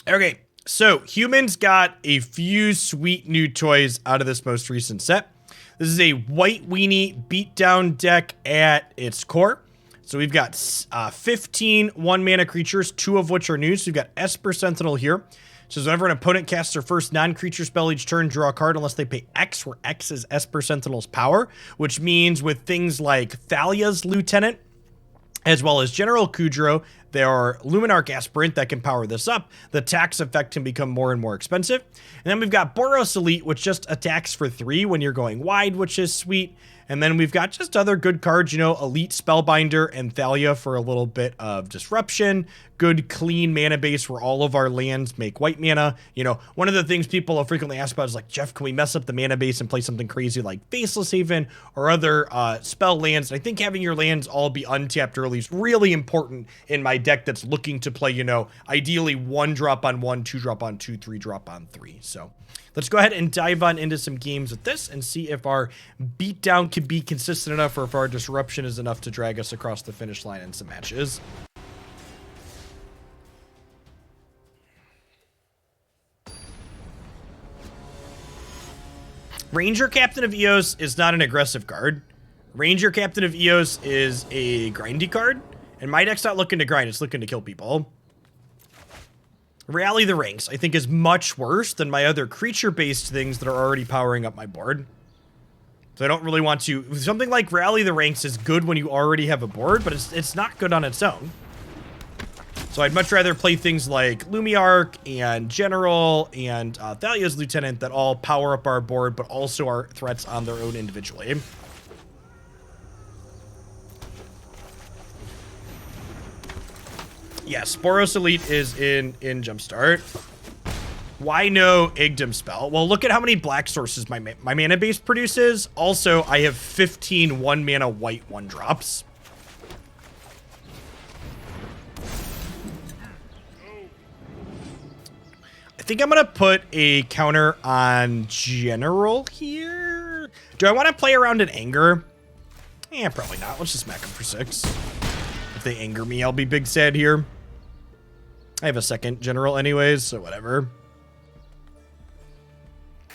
Okay, so humans got a few sweet new toys out of this most recent set. This is a white weenie beatdown deck at its core. So we've got 15 one-mana creatures, 2 of which are new. So we've got Esper Sentinel here. So whenever an opponent casts their first non-creature spell each turn, draw a card unless they pay X, where X is Esper Sentinel's power, which means with things like Thalia's Lieutenant, as well as General Kudro, there are Luminarch Aspirant that can power this up. The tax effect can become more and more expensive. And then we've got Boros Elite, which just attacks for 3 when you're going wide, which is sweet. And then we've got just other good cards, you know, Elite Spellbinder and Thalia for a little bit of disruption. Good, clean mana base where all of our lands make white mana. You know, one of the things people will frequently ask about is like, Jeff, can we mess up the mana base and play something crazy like Faceless Haven or other spell lands? And I think having your lands all be untapped early is really important in my deck that's looking to play, you know, ideally 1 drop on 1, 2 drop on 2, 3 drop on 3. So let's go ahead and dive on into some games with this and see if our beatdown can be consistent enough or if our disruption is enough to drag us across the finish line in some matches. Ranger Captain of Eos is not an aggressive card. Ranger Captain of Eos is a grindy card, and my deck's not looking to grind, it's looking to kill people. Rally the Ranks, I think, is much worse than my other creature-based things that are already powering up my board. So I don't really want to... Something like Rally the Ranks is good when you already have a board, but it's not good on its own. So I'd much rather play things like Luminarch and General and Thalia's Lieutenant that all power up our board, but also are threats on their own individually. Yes, Boros Elite is in Jumpstart. Why no Igdom spell? Well, look at how many black sources my mana base produces. Also, I have 15 1-mana white 1-drops. I think I'm going to put a counter on General here. Do I want to play around in Anger? Yeah, probably not. Let's just smack them for 6. If they anger me, I'll be big sad here. I have a second General anyways, so whatever.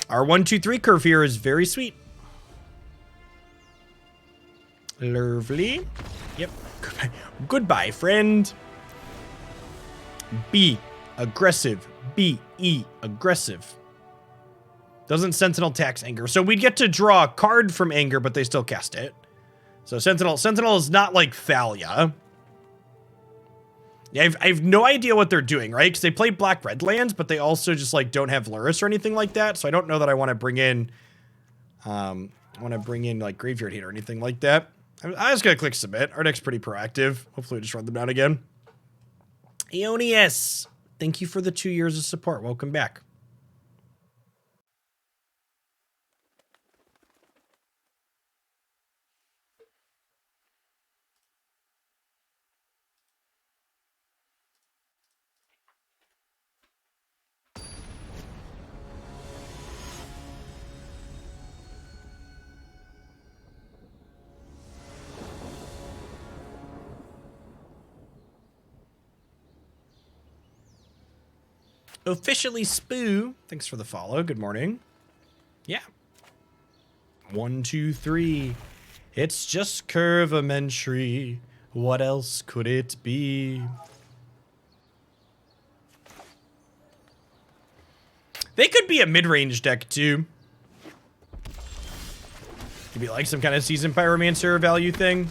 Our 1-2-3 curve here is very sweet. Lovely. Yep. Goodbye, goodbye friend. B. Aggressive. B-E. Aggressive. Doesn't Sentinel tax Anger. So we'd get to draw a card from Anger, but they still cast it. So Sentinel is not like Thalia. Yeah, I have no idea what they're doing, right? Because they play black-red lands, but they also just, like, don't have Luris or anything like that. So I don't know that I want to bring in, like, Graveyard Hate or anything like that. I'm just going to click Submit. Our deck's pretty proactive. Hopefully we just run them down again. Aeonius, thank you for the 2 years of support. Welcome back. Officially Spoo, thanks for the follow. Good morning. Yeah. 1, 2, 3. It's just Curvamentary. What else could it be? They could be a mid-range deck too. Could be like some kind of Seasoned Pyromancer value thing.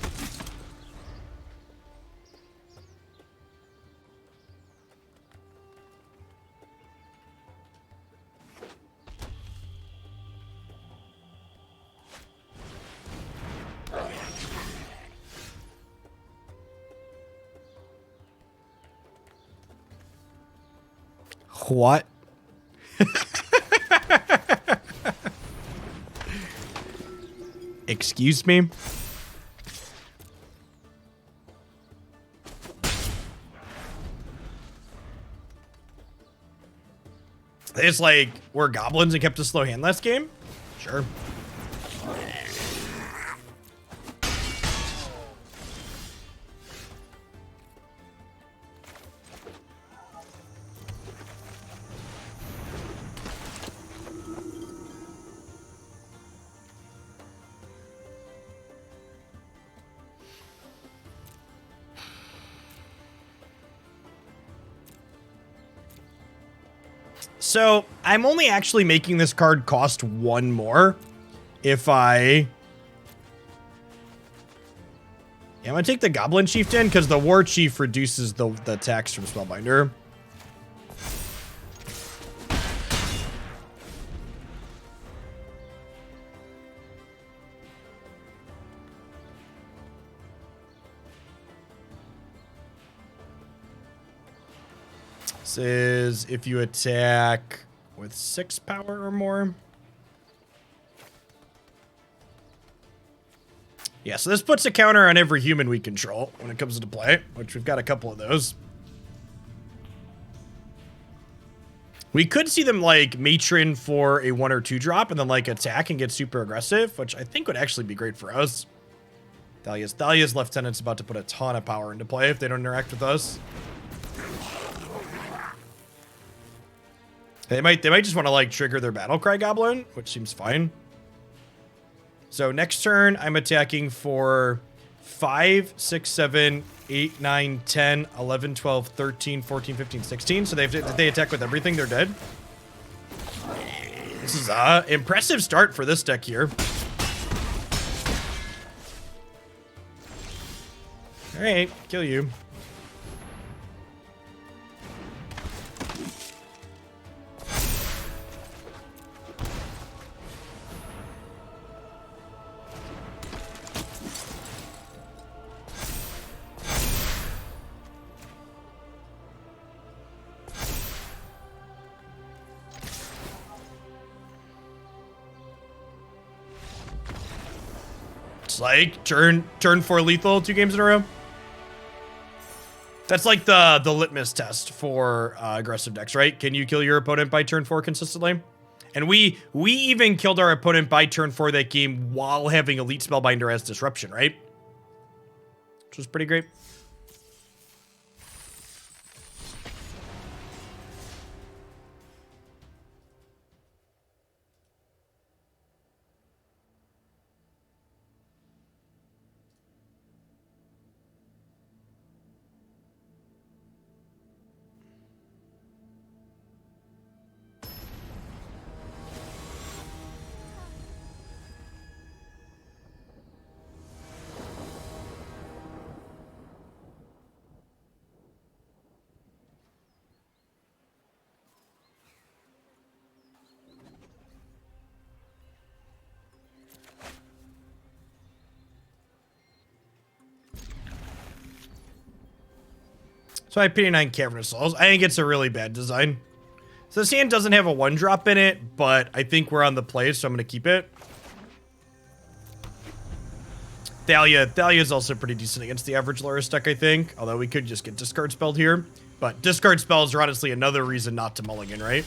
What? Excuse me? It's like we're goblins and kept a slow hand last game? Sure. So I'm only actually making this card cost 1 more if I... Yeah, I'm going to take the Goblin Chieftain because the War Chief reduces the tax from Spellbinder. This is if you attack with 6 power or more. Yeah, so this puts a counter on every human we control when it comes into play, which we've got a couple of those. We could see them, like, matron for a 1 or 2 drop and then, like, attack and get super aggressive, which I think would actually be great for us. Thalia's Lieutenant's about to put a ton of power into play if they don't interact with us. They might just want to, like, trigger their Battlecry Goblin, which seems fine. So next turn, I'm attacking for 5, 6, 7, 8, 9, 10, 11, 12, 13, 14, 15, 16. So if they attack with everything, they're dead. This is an impressive start for this deck here. All right, kill you. Like turn 4 lethal 2 games in a row. That's like the litmus test for aggressive decks, right? Can you kill your opponent by turn 4 consistently? And we even killed our opponent by turn 4 that game while having Elite Spellbinder as disruption, right? Which was pretty great. So I pity 9 Cavernous Souls. I think it's a really bad design. So this hand doesn't have a 1-drop in it, but I think we're on the play, so I'm going to keep it. Thalia is also pretty decent against the average Loris deck, I think. Although we could just get discard spelled here. But discard spells are honestly another reason not to mulligan, right?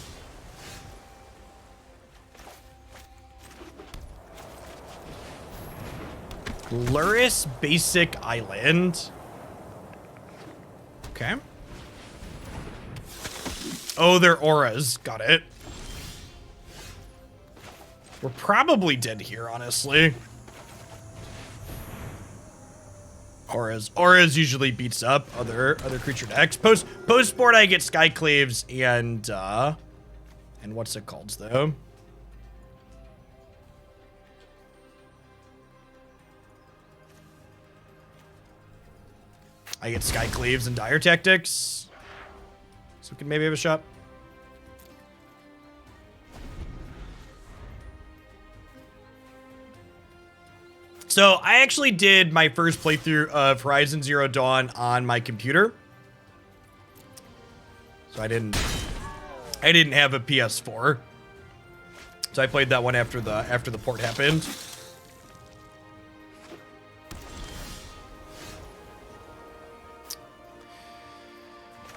Luris Basic Island. Okay. Oh, they're auras. Got it. We're probably dead here, honestly. Auras usually beats up other creature decks. Post board, I get Skyclaves and what's it called though? I get Skyclaves and Dire Tactics. So we can maybe have a shot. So I actually did my first playthrough of Horizon Zero Dawn on my computer. So I didn't have a PS4. So I played that one after the port happened.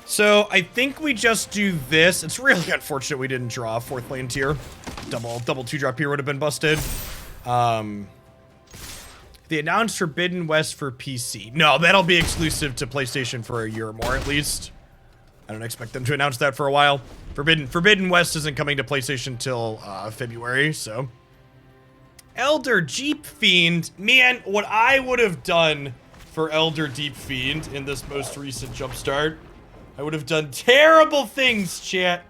So I think we just do this. It's really unfortunate we didn't draw a 4th lane tier. Double 2-drop here would have been busted. They announced Forbidden West for PC. No, that'll be exclusive to PlayStation for a year or more at least. I don't expect them to announce that for a while. Forbidden West isn't coming to PlayStation till February, so. Elder Deep Fiend. Man, what I would have done for Elder Deep Fiend in this most recent jumpstart. I would have done terrible things, chat.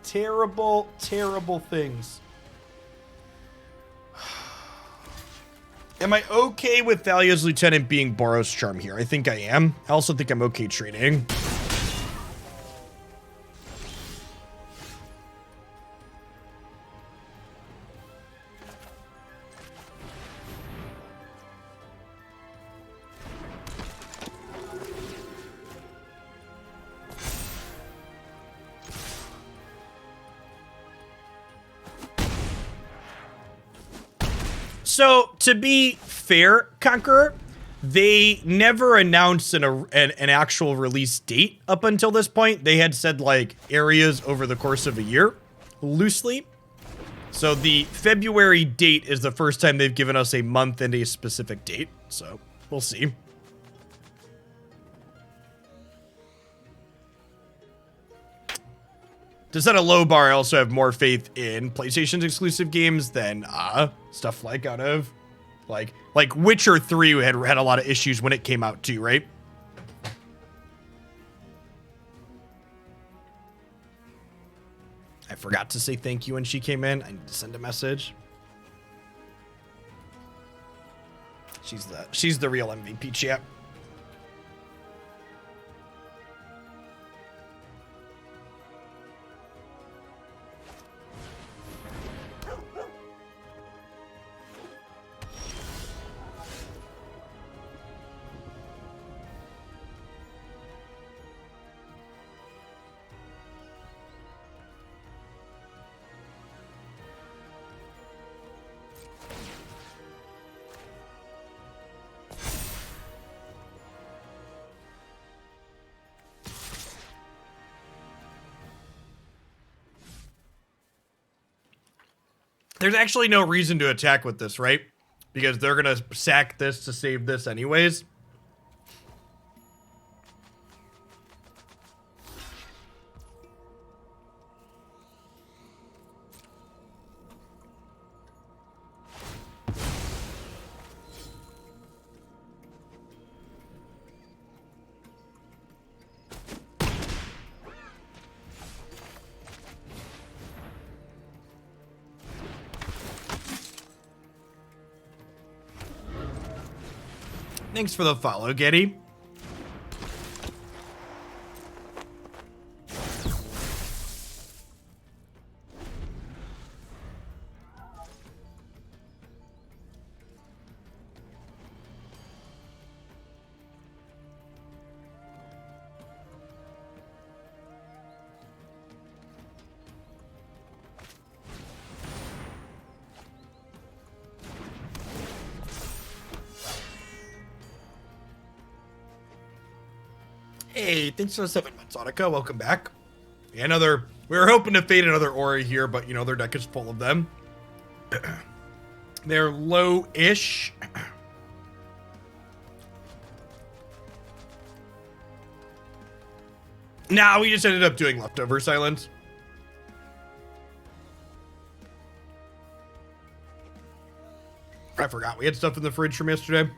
Terrible, terrible things. Am I okay with Thalia's Lieutenant being Boros Charm here? I think I am. I also think I'm okay trading. So, to be fair, Conqueror, they never announced an actual release date up until this point. They had said, like, areas over the course of a year, loosely. So, the February date is the first time they've given us a month and a specific date. So, we'll see. To set a low bar, I also have more faith in PlayStation's exclusive games than stuff like out of like Witcher 3 had a lot of issues when it came out too, right? I forgot to say thank you when she came in. I need to send a message. She's the real MVP, chat. There's actually no reason to attack with this, right? Because they're going to sack this to save this anyways. Thanks for the follow, Getty. Hey, thanks for the 7 months, Audica. Welcome back. Yeah, we were hoping to fade another Aura here, but, you know, their deck is full of them. They're low-ish. Nah, we just ended up doing leftover silence. I forgot we had stuff in the fridge from yesterday.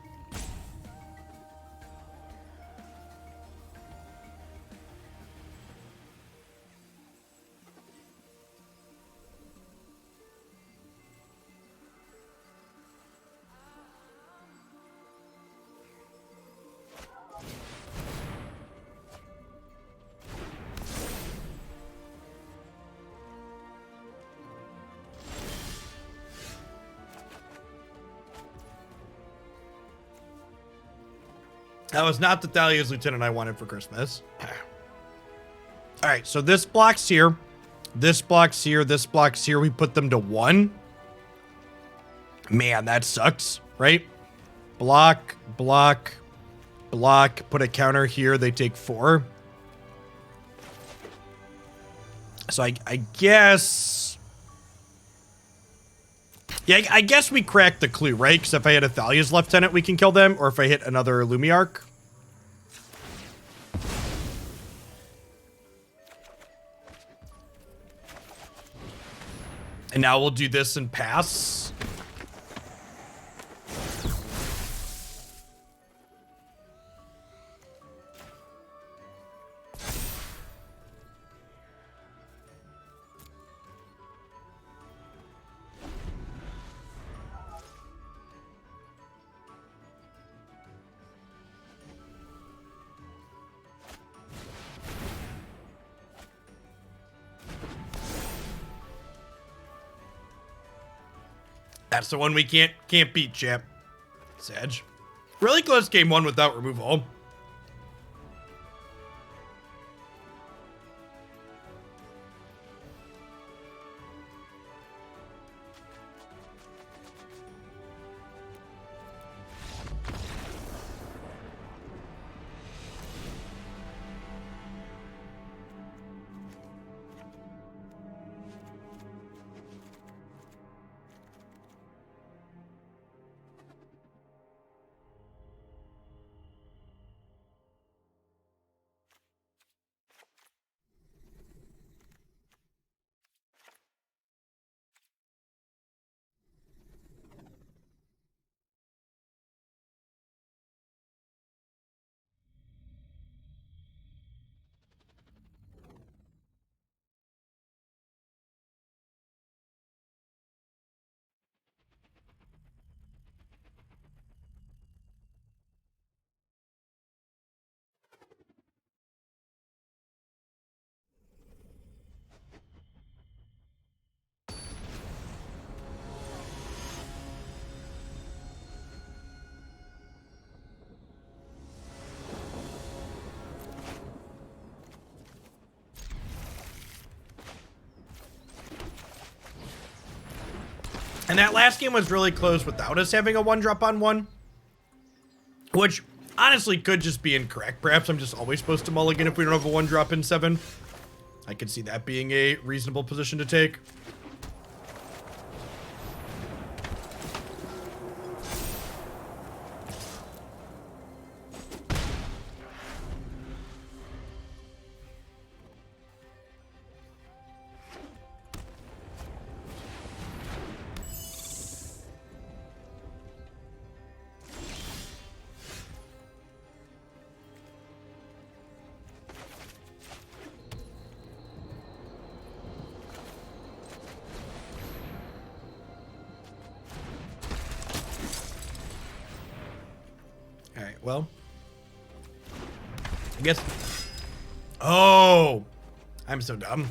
That was not the Thalia's Lieutenant I wanted for Christmas. All right, so this block's here. This block's here. This block's here. We put them to 1. Man, that sucks, right? Block, block, block. Put a counter here. They take 4. So I guess... Yeah, I guess we cracked the clue, right? Because if I hit a Thalia's Lieutenant, we can kill them. Or if I hit another Luminarch. And now we'll do this and pass. That's the one we can't beat, champ. Sag. Really close game one without removal. And that last game was really close without us having a 1-drop on 1. Which, honestly, could just be incorrect. Perhaps I'm just always supposed to mulligan if we don't have a 1-drop in 7. I could see that being a reasonable position to take. Well, I guess. Oh, I'm so dumb.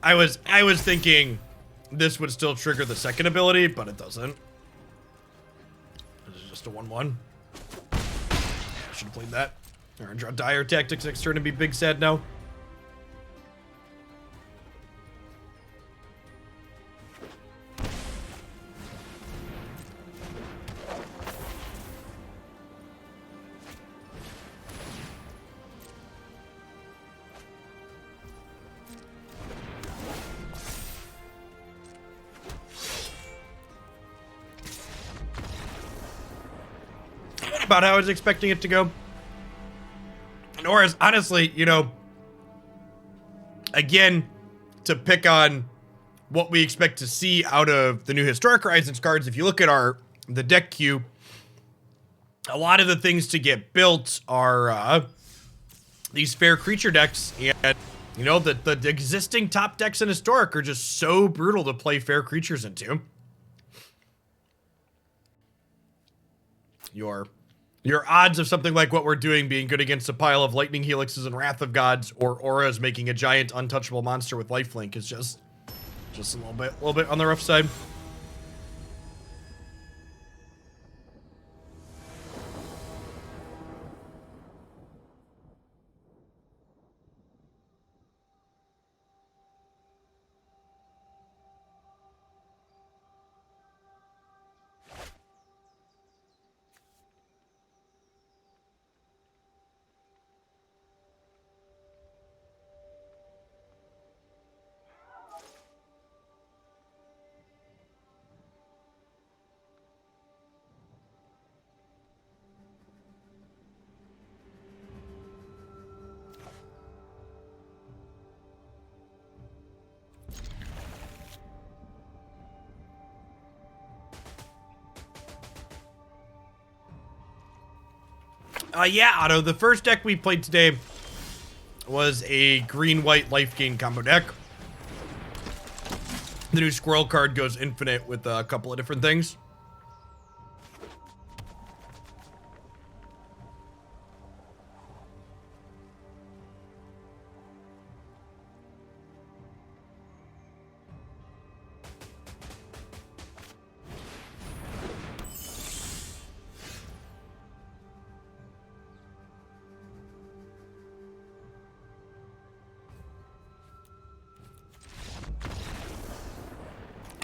I was thinking this would still trigger the second ability, but it doesn't. This is just a 1/1. I should have played that. Or draw dire tactics next turn and be big sad now. About how I was expecting it to go. Nor is honestly, you know, again, to pick on what we expect to see out of the new Historic Horizons cards, if you look at the deck queue, a lot of the things to get built are these fair creature decks, and you know, the existing top decks in Historic are just so brutal to play fair creatures into. Your odds of something like what we're doing being good against a pile of Lightning Helixes and Wrath of Gods, or Auras making a giant untouchable monster with lifelink is just a little bit on the rough side. Yeah, Otto, the first deck we played today was a green-white life gain combo deck. The new Squirrel card goes infinite with a couple of different things.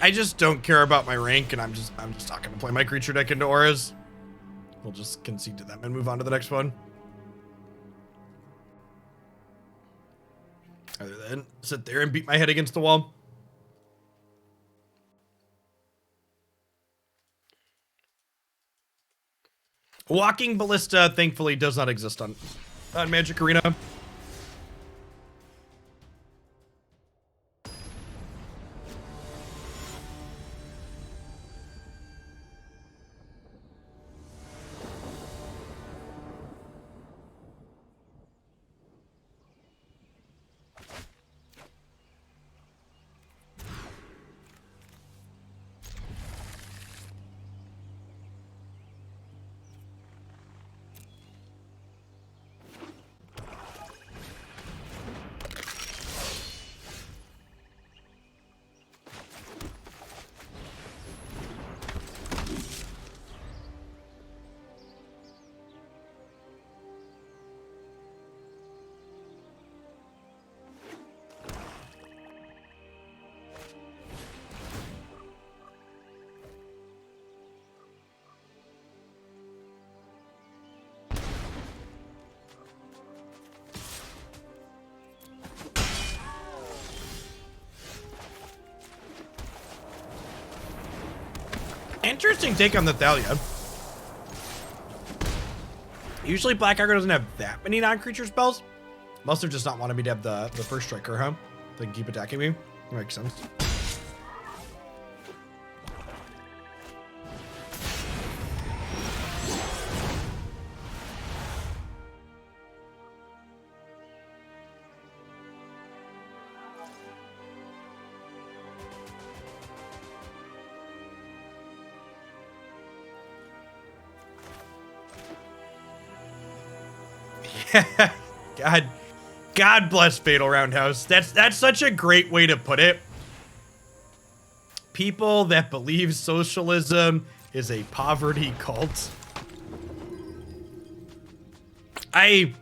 I just don't care about my rank, and I'm just not gonna play my creature deck into auras. We'll just concede to them and move on to the next one. Other than sit there and beat my head against the wall. Walking Ballista, thankfully, does not exist on Magic Arena. Interesting take on the Thalia. Usually Black Aggro doesn't have that many non-creature spells. Must have just not wanted me to have the first striker, huh? They can keep attacking me. That makes sense. God bless Fatal Roundhouse. That's such a great way to put it. People that believe socialism is a poverty cult. And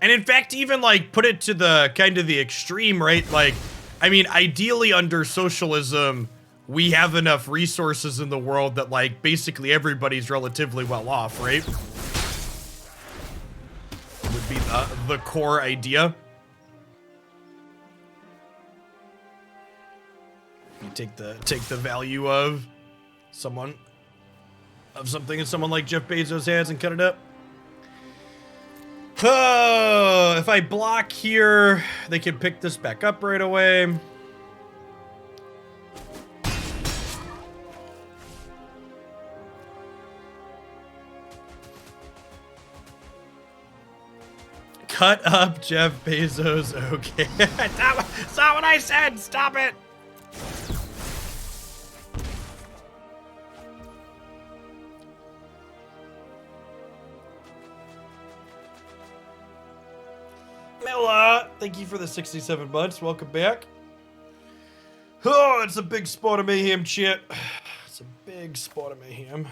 in fact, even like put it to the kind of the extreme, right? Like, I mean, ideally under socialism, we have enough resources in the world that like basically everybody's relatively well off, right? Would be the core idea. You take the value of something that someone like Jeff Bezos has and cut it up. Oh, if I block here, they can pick this back up right away. Cut up Jeff Bezos. Okay. That's not what I said. Stop it. Milla, thank you for the 67 months. Welcome back. Oh, it's a big spot of mayhem, chat. It's a big spot of mayhem.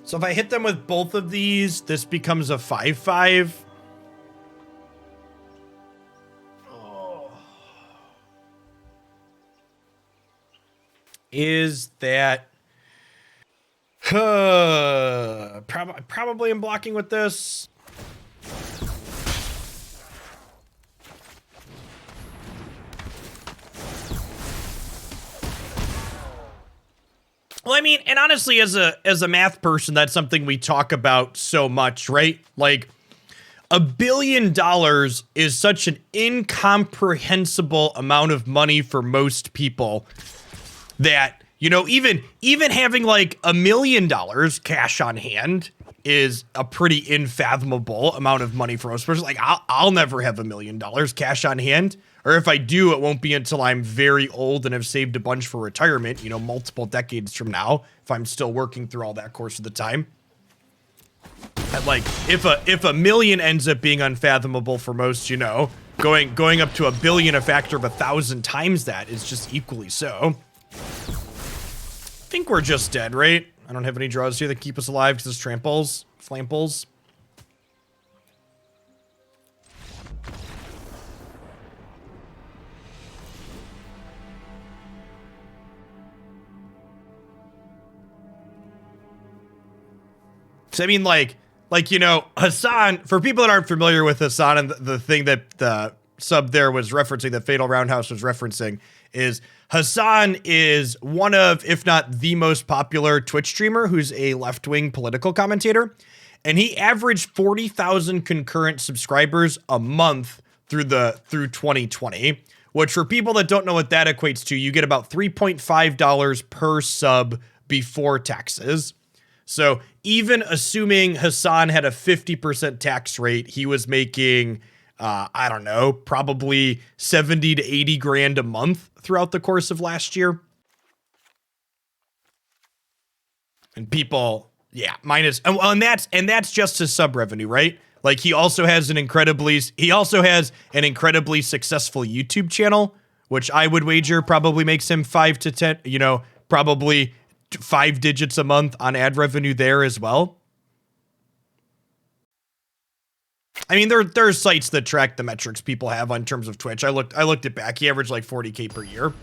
So if I hit them with both of these, this becomes a 5/5. Oh. Is that... probably am blocking with this. Well, I mean, and honestly, as a math person, that's something we talk about so much, right? Like, $1 billion is such an incomprehensible amount of money for most people that, you know, even having like $1 million cash on hand is a pretty unfathomable amount of money for most persons. Like, I'll never have $1 million cash on hand. Or if I do, it won't be until I'm very old and have saved a bunch for retirement, you know, multiple decades from now, if I'm still working through all that course of the time. And like, if a million ends up being unfathomable for most, you know, going up to $1 billion, a factor of 1,000 times that is just equally so. I think we're just dead, right? I don't have any draws here that keep us alive because it's tramples, flamples. So I mean, like, you know, Hassan, for people that aren't familiar with Hassan, and the thing that the sub there was referencing, that Fatal Roundhouse was referencing, is Hassan is one of, if not the most popular Twitch streamer who's a left-wing political commentator. And he averaged 40,000 concurrent subscribers a month through 2020, which for people that don't know what that equates to, you get about $3.5 per sub before taxes. So even assuming Hassan had a 50% tax rate, he was making, I don't know, probably 70 to 80 grand a month throughout the course of last year. And people, yeah, and that's just his sub revenue, right? Like he also has an incredibly successful YouTube channel, which I would wager probably makes him 5 to 10, you know, probably 5 digits a month on ad revenue there as well. I mean, there are sites that track the metrics people have on terms of Twitch. I looked it back. He averaged like 40K per year.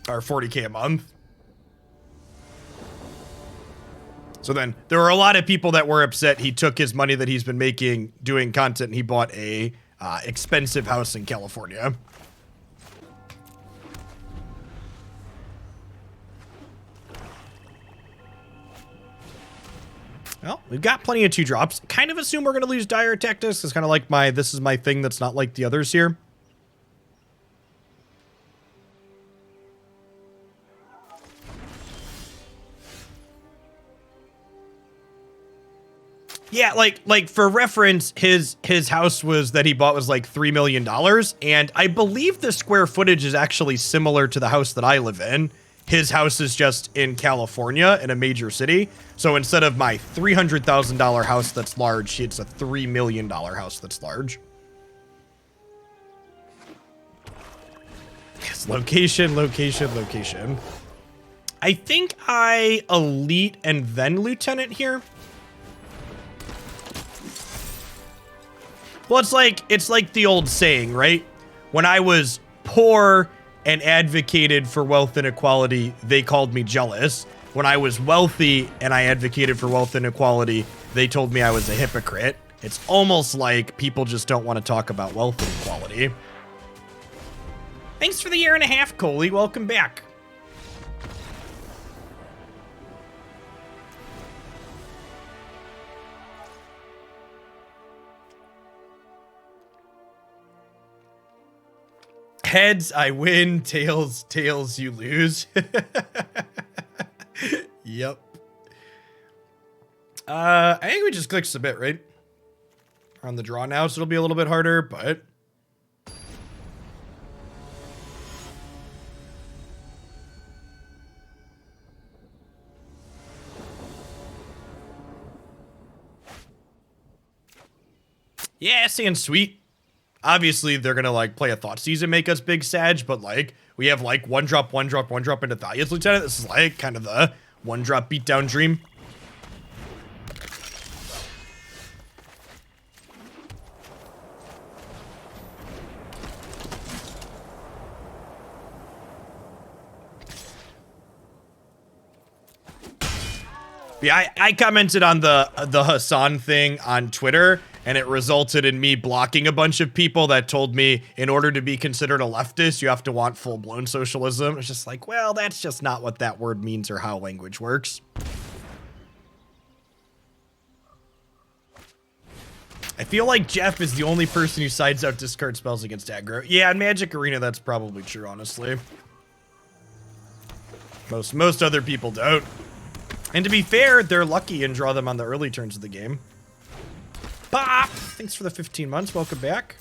Or 40K a month. So then there were a lot of people that were upset he took his money that he's been making doing content and he bought a expensive house in California. Well, we've got plenty of 2-drops. Kind of assume we're going to lose Dire Tactics. It's kind of like this is my thing that's not like the others here. Yeah, like for reference, his house that he bought was like $3 million. And I believe the square footage is actually similar to the house that I live in. His house is just in California in a major city. So instead of my $300,000 house that's large, it's a $3 million house that's large. Yes, location. I think I elite and then lieutenant here. Well, it's like the old saying, right? When I was poor and advocated for wealth inequality, they called me jealous. When I was wealthy and I advocated for wealth inequality, they told me I was a hypocrite. It's almost like people just don't want to talk about wealth inequality. Thanks for the 1.5 years, Coley. Welcome back. Heads, I win. Tails, you lose. Yep. I think we just click submit, right? We're on the draw now, so it'll be a little bit harder, but... yeah, saying sweet. Obviously, they're gonna like play a Thought Season, make us big Sag, but like we have like one drop into Thalia's Lieutenant. This is like kind of the 1-drop beatdown dream. Yeah, I commented on the Hassan thing on Twitter, and it resulted in me blocking a bunch of people that told me in order to be considered a leftist, you have to want full-blown socialism. It's just like, well, that's just not what that word means or how language works. I feel like Jeff is the only person who sides out discard spells against aggro. Yeah, in Magic Arena, that's probably true, honestly. Most other people don't. And to be fair, they're lucky and draw them on the early turns of the game. Pop! Thanks for the 15 months. Welcome back.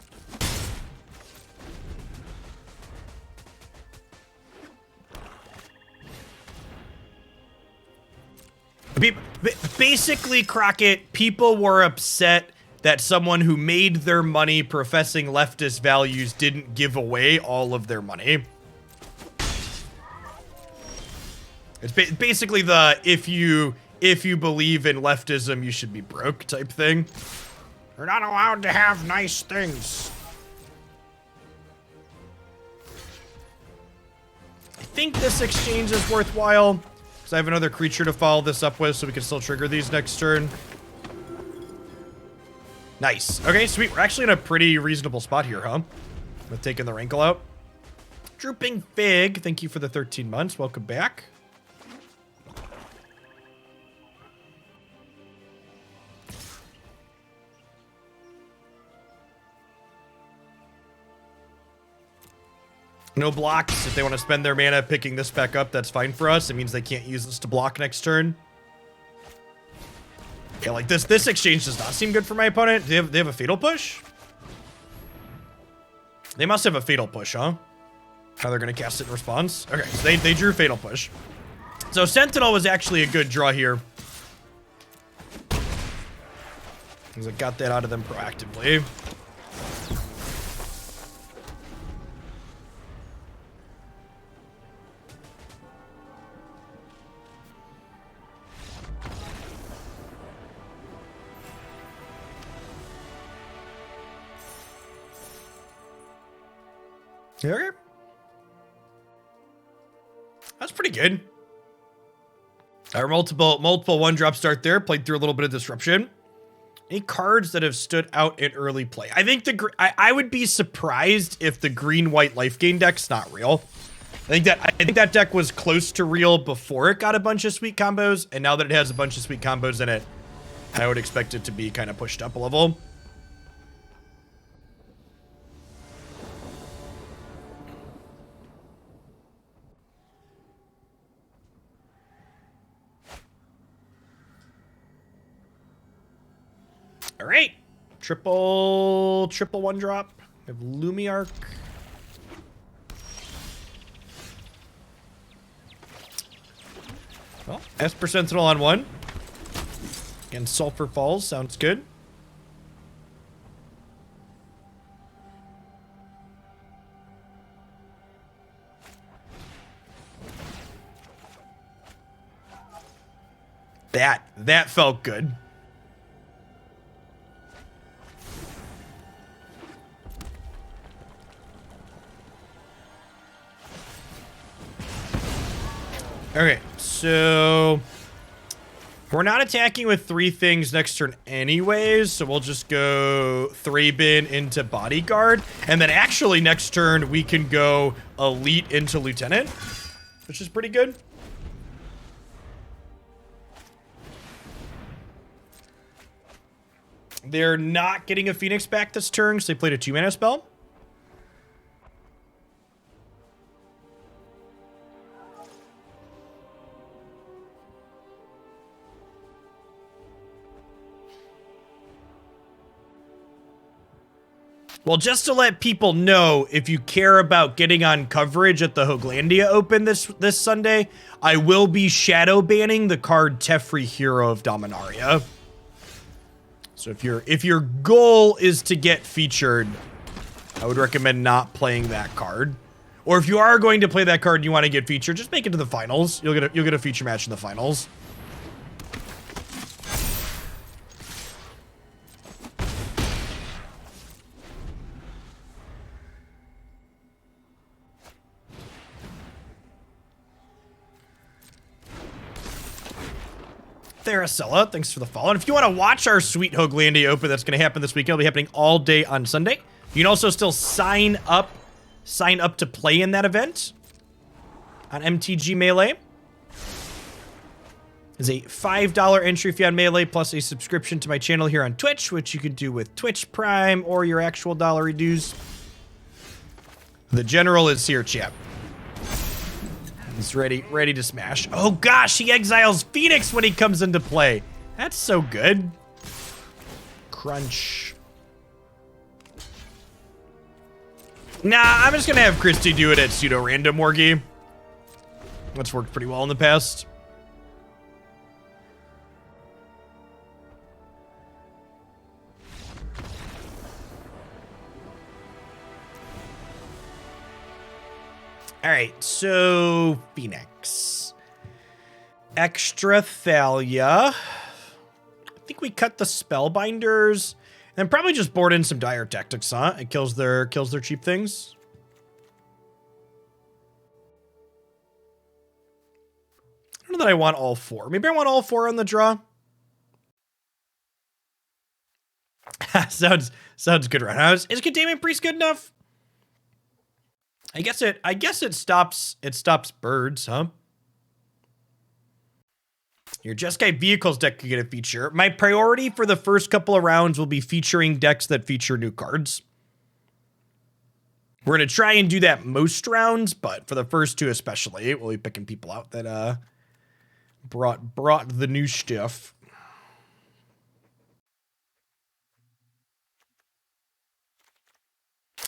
Basically, Crockett, people were upset that someone who made their money professing leftist values didn't give away all of their money. It's basically the if you believe in leftism, you should be broke type thing. You're not allowed to have nice things. I think this exchange is worthwhile. Because I have another creature to follow this up with, so we can still trigger these next turn. Nice. Okay, sweet. We're actually in a pretty reasonable spot here, huh? With taking the Rankle out. Drooping Fig, thank you for the 13 months. Welcome back. No blocks. If they want to spend their mana picking this back up, that's fine for us. It means they can't use this to block next turn. Yeah, like this exchange does not seem good for my opponent. They have a Fatal Push? They must have a Fatal Push, huh? How they're going to cast it in response? Okay, so they drew Fatal Push. So Sentinel was actually a good draw here. Because I got that out of them proactively. Okay. That's pretty good. Our multiple one-drop start there. Played through a little bit of disruption. Any cards that have stood out in early play? I think I would be surprised if the green-white life gain deck's not real. I think that deck was close to real before it got a bunch of sweet combos, and now that it has a bunch of sweet combos in it, I would expect it to be kind of pushed up a level. All right, triple one drop. We have Luminarch. Well, Esper Sentinel on one. And Sulfur Falls sounds good. That felt good. Okay, so we're not attacking with 3 things next turn anyways, so we'll just go Thraben into Bodyguard, and then actually next turn we can go Elite into Lieutenant, which is pretty good. They're not getting a Phoenix back this turn because they played a 2-mana spell. Well, just to let people know, if you care about getting on coverage at the Hoaglandia Open this Sunday, I will be shadow banning the card Teferi, Hero of Dominaria. So if your goal is to get featured, I would recommend not playing that card. Or if you are going to play that card and you want to get featured, just make it to the finals. You'll get a feature match in the finals. Tharacella, thanks for the follow. And if you want to watch our sweet Hoaglandia Open that's going to happen this weekend, it'll be happening all day on Sunday. You can also still sign up to play in that event on MTG Melee. There's a $5 entry fee on Melee plus a subscription to my channel here on Twitch, which you can do with Twitch Prime or your actual dollar dues. The general is here, chap. He's ready to smash. Oh gosh, he exiles Phoenix when he comes into play. That's so good. Crunch. Nah, I'm just gonna have Christy do it at pseudo-random Wargy. That's worked pretty well in the past. All right, so Phoenix. Extra Thalia. I think we cut the Spellbinders. And probably just board in some dire tactics, huh? It kills their cheap things. I don't know that I want all 4. Maybe I want all 4 on the draw. sounds good, right? Is Containment Priest good enough? I guess it stops birds, huh? Your Jeskai Vehicles deck could get a feature. My priority for the first couple of rounds will be featuring decks that feature new cards. We're going to try and do that most rounds, but for the first 2 especially, we'll be picking people out that brought the new stuff.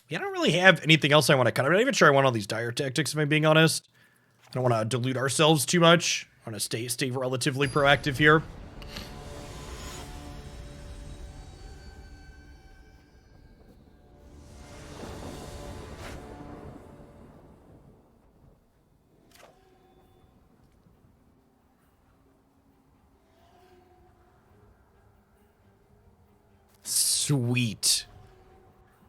Yeah, I don't really have anything else I want to cut. I'm not even sure I want all these dire tactics, if I'm being honest. I don't want to dilute ourselves too much. I want to stay relatively proactive here. Sweet.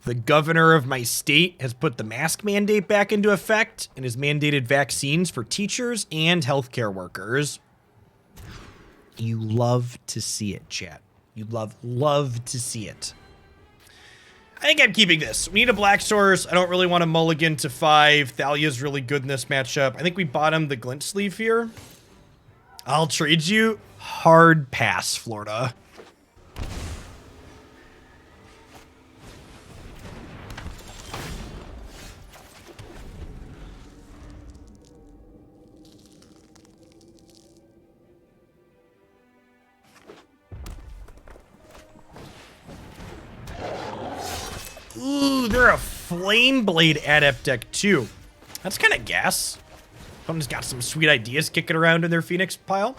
The governor of my state has put the mask mandate back into effect and has mandated vaccines for teachers and healthcare workers. You love to see it, chat. You love to see it. I think I'm keeping this. We need a black source. I don't really want to mulligan to 5. Thalia's really good in this matchup. I think we bottom the glint sleeve here. I'll trade you. Hard pass, Florida. Ooh, they're a Flame Blade Adept deck, too. That's kind of gas. Someone's got some sweet ideas kicking around in their Phoenix pile.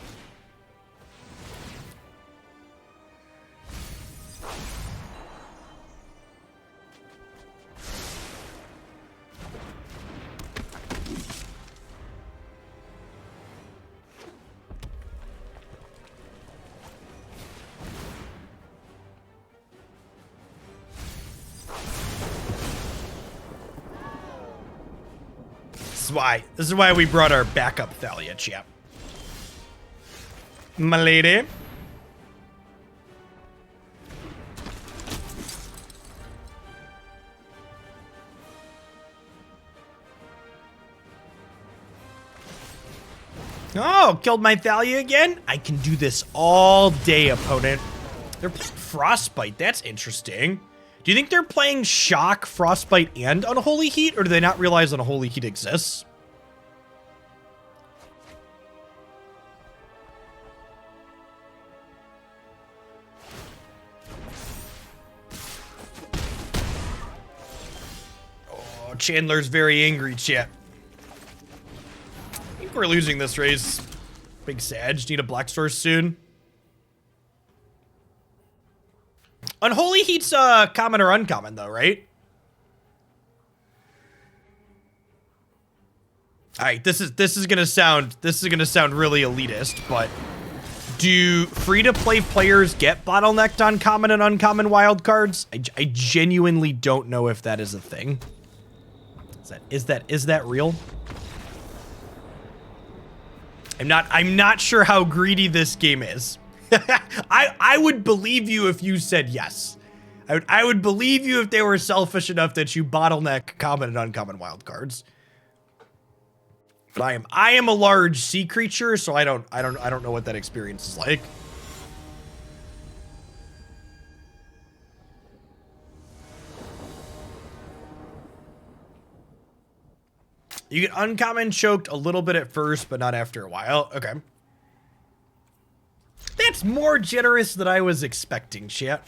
This is why we brought our backup Thalia, chap. My lady. Oh, killed my Thalia again? I can do this all day, opponent. They're playing Frostbite. That's interesting. Do you think they're playing Shock, Frostbite, and Unholy Heat, or do they not realize Unholy Heat exists? Oh, Chandler's very angry, chat. I think we're losing this race. Big Sag. Need a black source soon. Unholy Heat's common or uncommon though, right? All right, this is gonna sound really elitist, but do free-to-play players get bottlenecked on common and uncommon wildcards? I genuinely don't know if that is a thing. Is that real? I'm not sure how greedy this game is. I would believe you if you said yes. I would believe you if they were selfish enough that you bottleneck common and uncommon wildcards. But I am a large sea creature, so I don't know what that experience is like. You get uncommon choked a little bit at first, but not after a while. Okay. That's more generous than I was expecting, chat.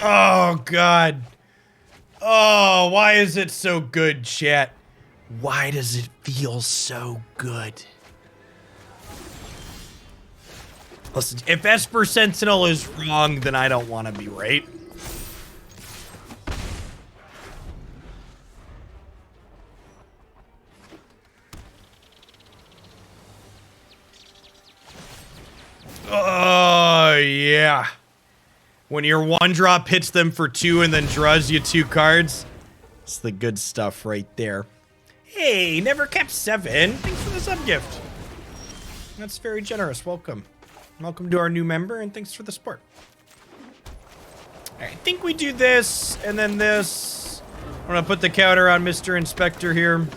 Oh, God. Oh, why is it so good, chat? Why does it feel so good? Listen, if Esper Sentinel is wrong, then I don't want to be right. Oh, yeah. When your 1-drop hits them for 2 and then draws you 2 cards. It's the good stuff right there. Hey, Never Kept 7. Thanks for the sub-gift. That's very generous. Welcome. Welcome to our new member, and thanks for the support. Alright, I think we do this, and then this. I'm gonna put the counter on Mr. Inspector here.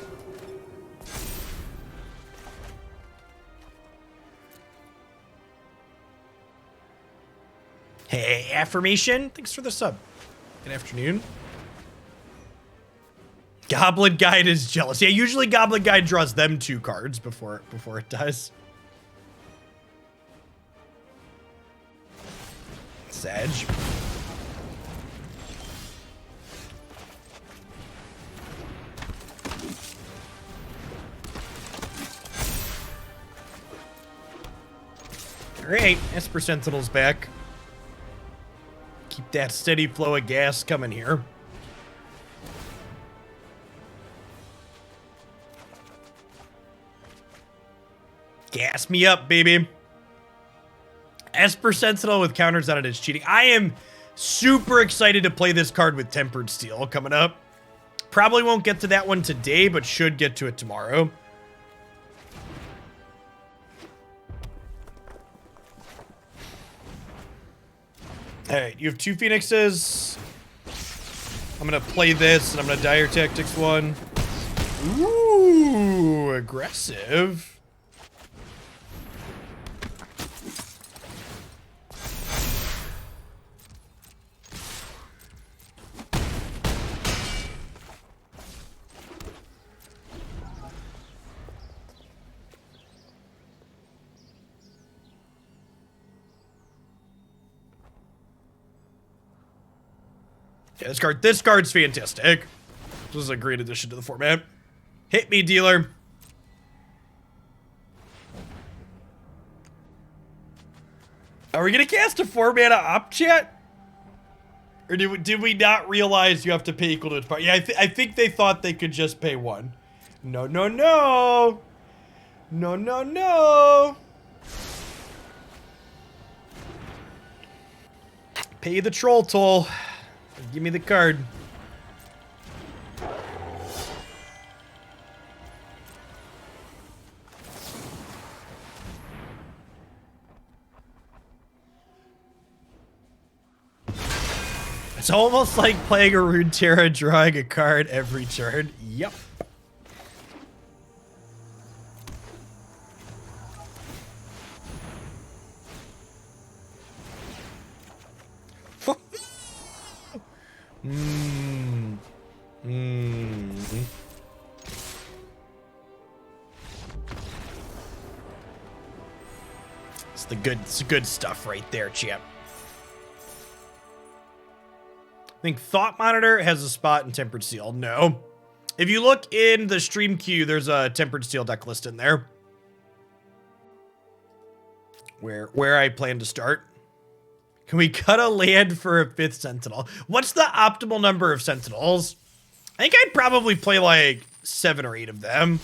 Hey, Affirmation. Thanks for the sub. Good afternoon. Goblin Guide is jealous. Yeah, usually Goblin Guide draws them 2 cards before it dies. Sag. Alright, Esper Sentinel's back. Keep that steady flow of gas coming here. Gas me up, baby. Esper Sentinel with counters on it is cheating. I am super excited to play this card with Tempered Steel coming up. Probably won't get to that one today, but should get to it tomorrow. Alright, you have 2 Phoenixes. I'm gonna play this, and I'm gonna Dire Tactics 1. Ooh, aggressive. Yeah, this card's fantastic. This is a great addition to the format. Hit me, dealer. Are we gonna cast a 4-mana op, chat? Or did we not realize you have to pay equal to its power? Yeah, I think they thought they could just pay 1. No, no, no. No, no, no. Pay the troll toll. Give me the card. It's almost like playing a Runeterra, drawing a card every turn. Yep. It's the good stuff right there, champ. I think Thought Monitor has a spot in Tempered Steel. No. If you look in the stream queue, there's a Tempered Steel deck list in there. Where I plan to start. Can we cut a land for a 5th Sentinel? What's the optimal number of Sentinels? I think I'd probably play like 7 or 8 of them.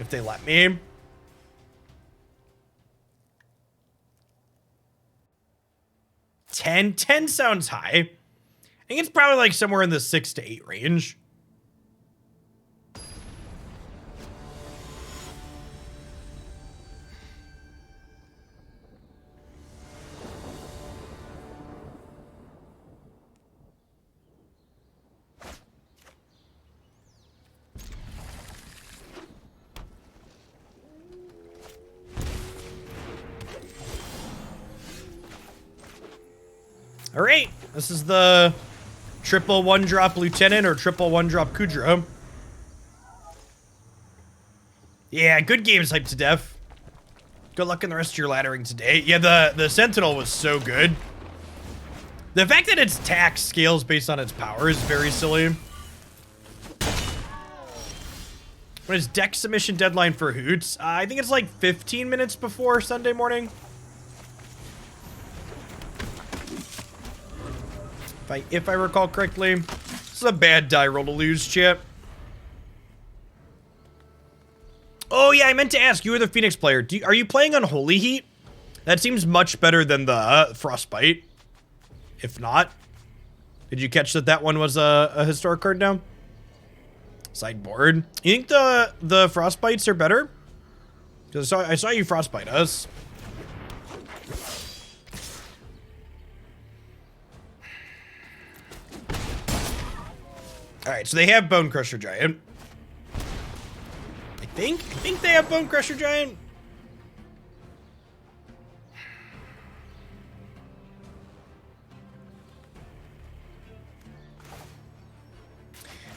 If they let me. Ten sounds high. I think it's probably like somewhere in the 6 to 8 range. All right, this is the triple 1-drop Lieutenant or triple 1-drop Kudro. Yeah, good games, hyped to death. Good luck in the rest of your laddering today. Yeah, the Sentinel was so good. The fact that its tax scales based on its power is very silly. What is deck submission deadline for Hoots? I think it's like 15 minutes before Sunday morning. If I recall correctly. This is a bad die roll to lose, chat. Oh yeah, I meant to ask, you were the Phoenix player. Are you playing Unholy Heat? That seems much better than the Frostbite. If not, did you catch that one was a historic card now? Sideboard. You think the Frostbites are better? Because I saw you Frostbite us. All right, so they have Bone Crusher Giant. I think they have Bone Crusher Giant.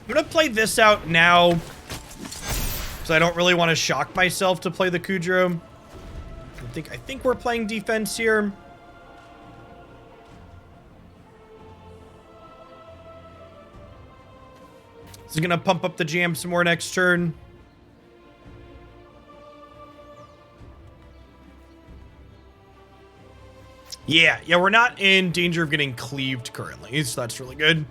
I'm gonna play this out now, because I don't really want to shock myself to play the Kudro. I think we're playing defense here. This is gonna pump up the jam some more next turn. Yeah, we're not in danger of getting cleaved currently, so that's really good.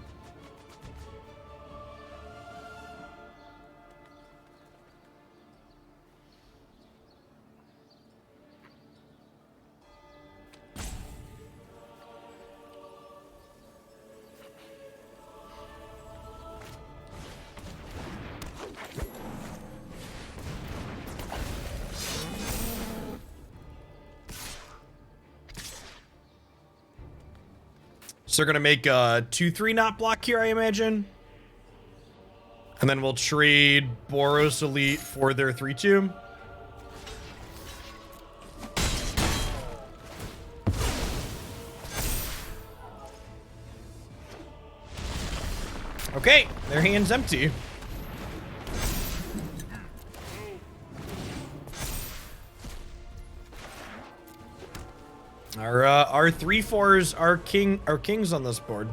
So they're gonna make a 2/3 not block here, I imagine. And then we'll trade Boros Elite for their 3/2. Okay, their hand's empty. Our 3/4s are kings on this board.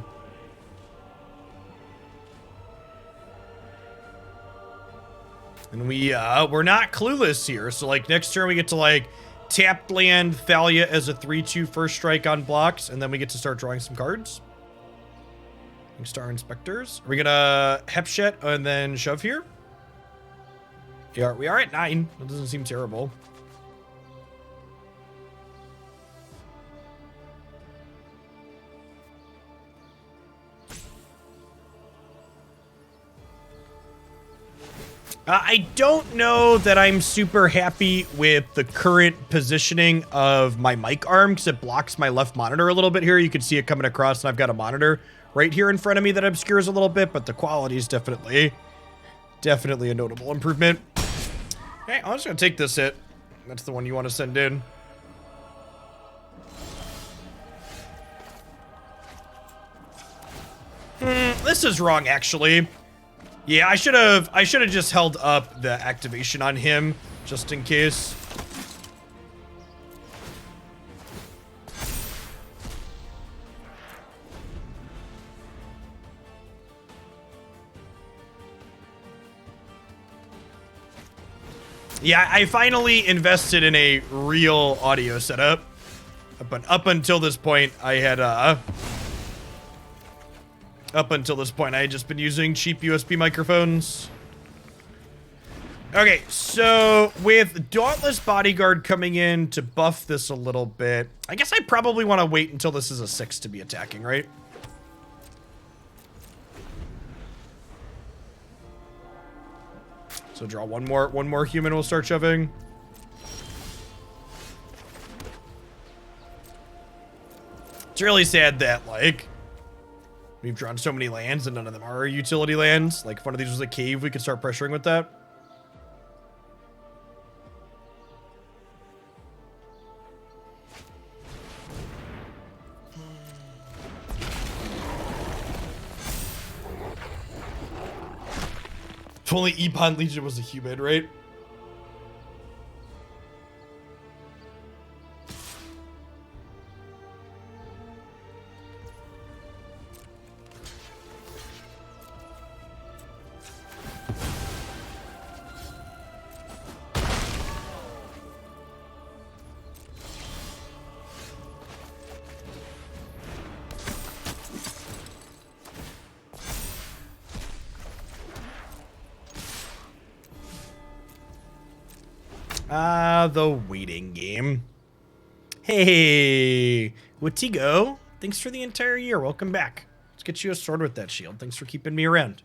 And we're not clueless here. So like next turn we get to like tap land Thalia as a 3/2 first strike on blocks, and then we get to start drawing some cards. Star Inspectors. Are we gonna Hepshet and then shove here? Yeah, we are at 9. That doesn't seem terrible. I don't know that I'm super happy with the current positioning of my mic arm because it blocks my left monitor a little bit here. You can see it coming across, and I've got a monitor right here in front of me that obscures a little bit, but the quality is definitely a notable improvement. Okay, I'm just gonna take this hit. That's the one you want to send in. This is wrong, actually. Yeah, I should have just held up the activation on him, just in case. Yeah, I finally invested in a real audio setup. But up until this point, I had just been using cheap USB microphones. Okay, so with Dauntless Bodyguard coming in to buff this a little bit, I guess I probably want to wait until this is a 6 to be attacking, right? So draw one more human, we'll start shoving. It's really sad that, like, we've drawn so many lands and none of them are utility lands. Like, if one of these was a cave, we could start pressuring with that. If only Ebon Legion was a human, right? The waiting game. Hey, Watigo, thanks for the entire year. Welcome back. Let's get you a sword with that shield. Thanks for keeping me around.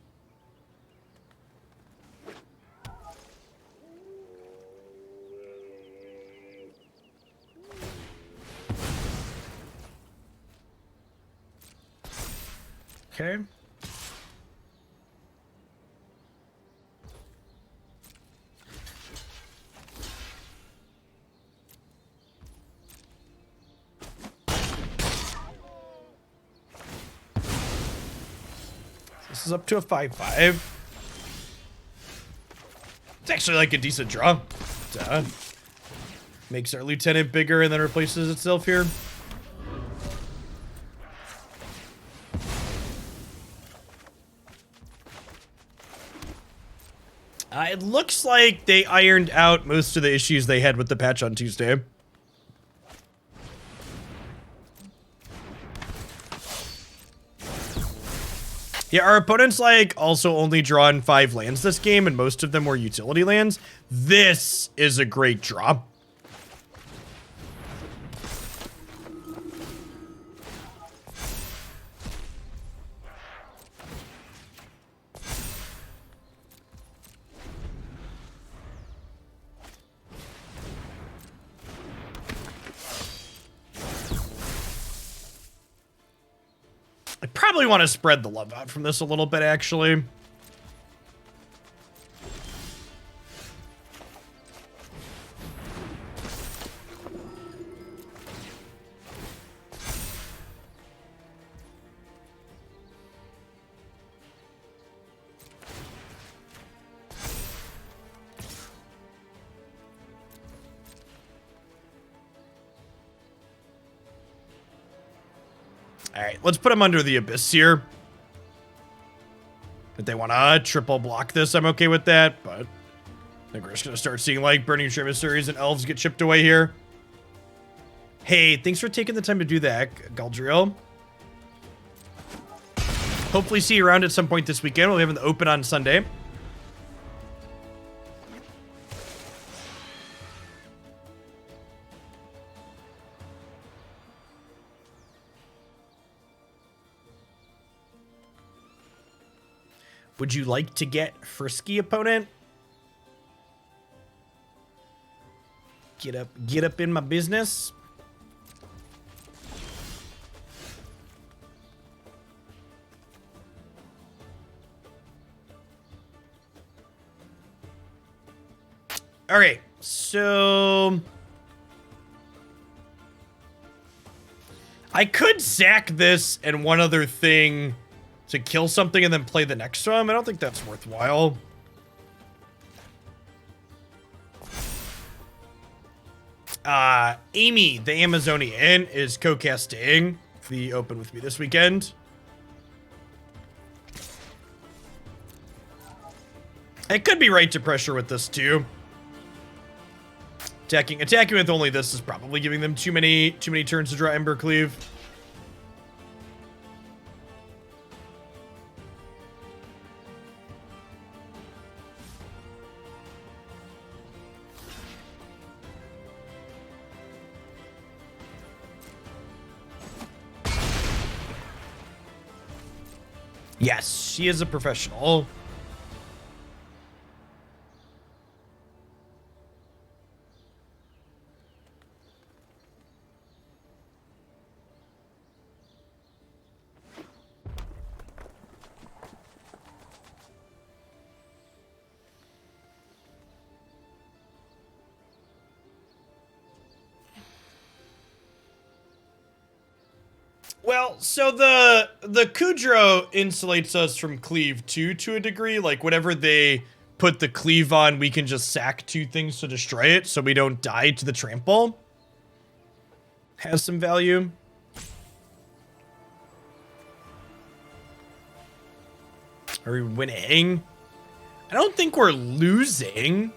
Okay. This is up to a 5/5. It's actually like a decent draw. Makes our lieutenant bigger and then replaces itself here. It looks like they ironed out most of the issues they had with the patch on Tuesday. Yeah, our opponents, like, also only drawn 5 lands this game, and most of them were utility lands. This is a great draw. I probably want to spread the love out from this a little bit, actually. Alright, let's put them under the Abyss here. If they want to triple block this, I'm okay with that, but I think we're just going to start seeing, like, Burning Emissaries and Elves get chipped away here. Hey, thanks for taking the time to do that, Galdriel. Hopefully see you around at some point this weekend. We'll be having the open on Sunday. Would you like to get frisky, opponent? Get up in my business. All right, so I could sack this and one other thing to kill something and then play the next one. I don't think that's worthwhile. Amy, the Amazonian, is co-casting the open with me this weekend. I could be right to pressure with this too. Attacking with only this is probably giving them too many turns to draw Embercleave. Yes, she is a professional. Well, so the Kudro insulates us from Cleave 2 to a degree. Like, whenever they put the cleave on, we can just sack 2 things to destroy it so we don't die to the trample. Has some value. Are we winning? I don't think we're losing.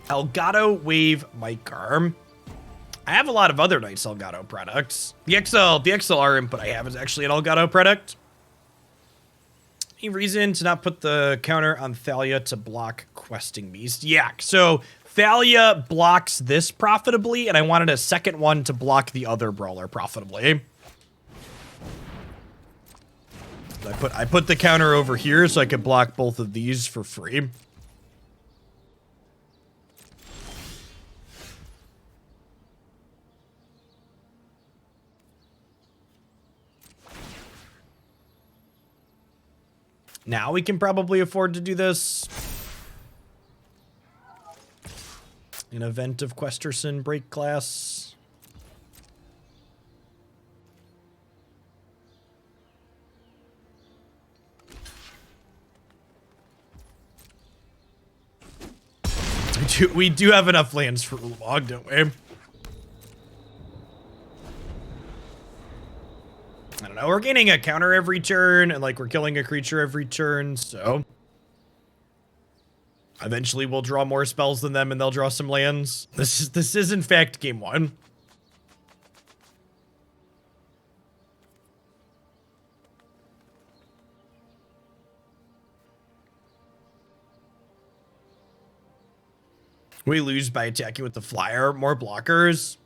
Elgato Wave Mic Arm. I have a lot of other nice Elgato products. The XLR input I have is actually an Elgato product. Any reason to not put the counter on Thalia to block Questing Beast? Yeah, so Thalia blocks this profitably, and I wanted a second one to block the other brawler profitably. I put the counter over here so I could block both of these for free. Now we can probably afford to do this. An event of Questerson break class. We do have enough lands for Ulamog, don't we? I don't know, we're gaining a counter every turn, and like we're killing a creature every turn, so eventually we'll draw more spells than them and they'll draw some lands. This is in fact game 1. We lose by attacking with the flyer, more blockers.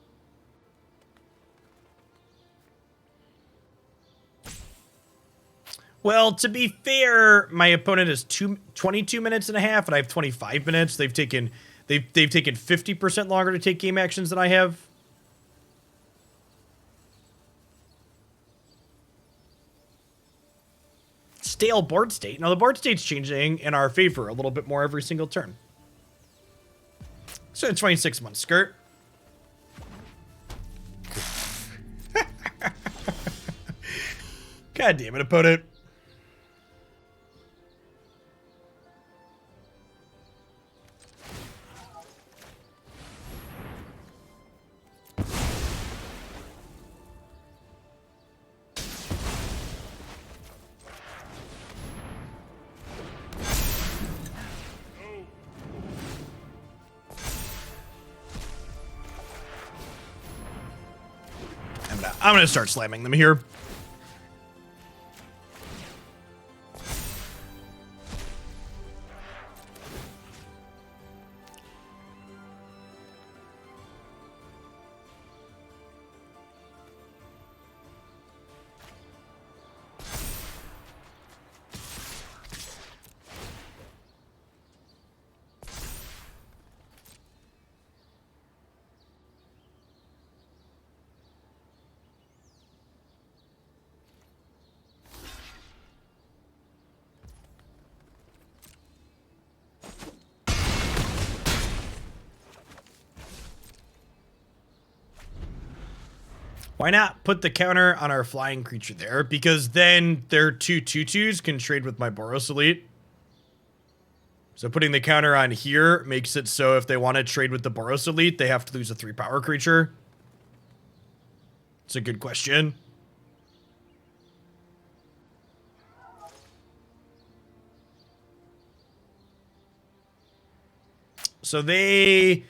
Well, to be fair, my opponent is 22 minutes and a half, and I have 25 minutes. They've taken 50% longer to take game actions than I have. Stale board state. Now, the board state's changing in our favor a little bit more every single turn. So, 26-month skirt. God damn it, opponent. I'm gonna start slamming them here. Why not put the counter on our flying creature there? Because then their 2 2/2s can trade with my Boros Elite. So putting the counter on here makes it so if they want to trade with the Boros Elite, they have to lose a 3-power creature. It's a good question. So they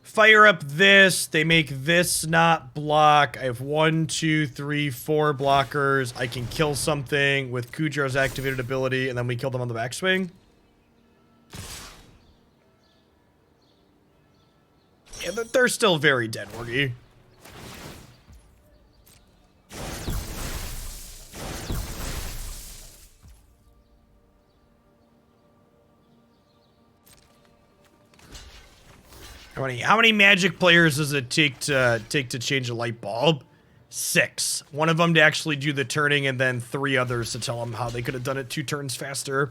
fire up this, they make this not block. I have 1, 2, 3, 4 blockers. I can kill something with Kudro's activated ability, and then we kill them on the backswing. Yeah, they're still very dead-worgy. How many Magic players does it take to change a light bulb? 6. One of them to actually do the turning, and then 3 others to tell them how they could have done it 2 turns faster.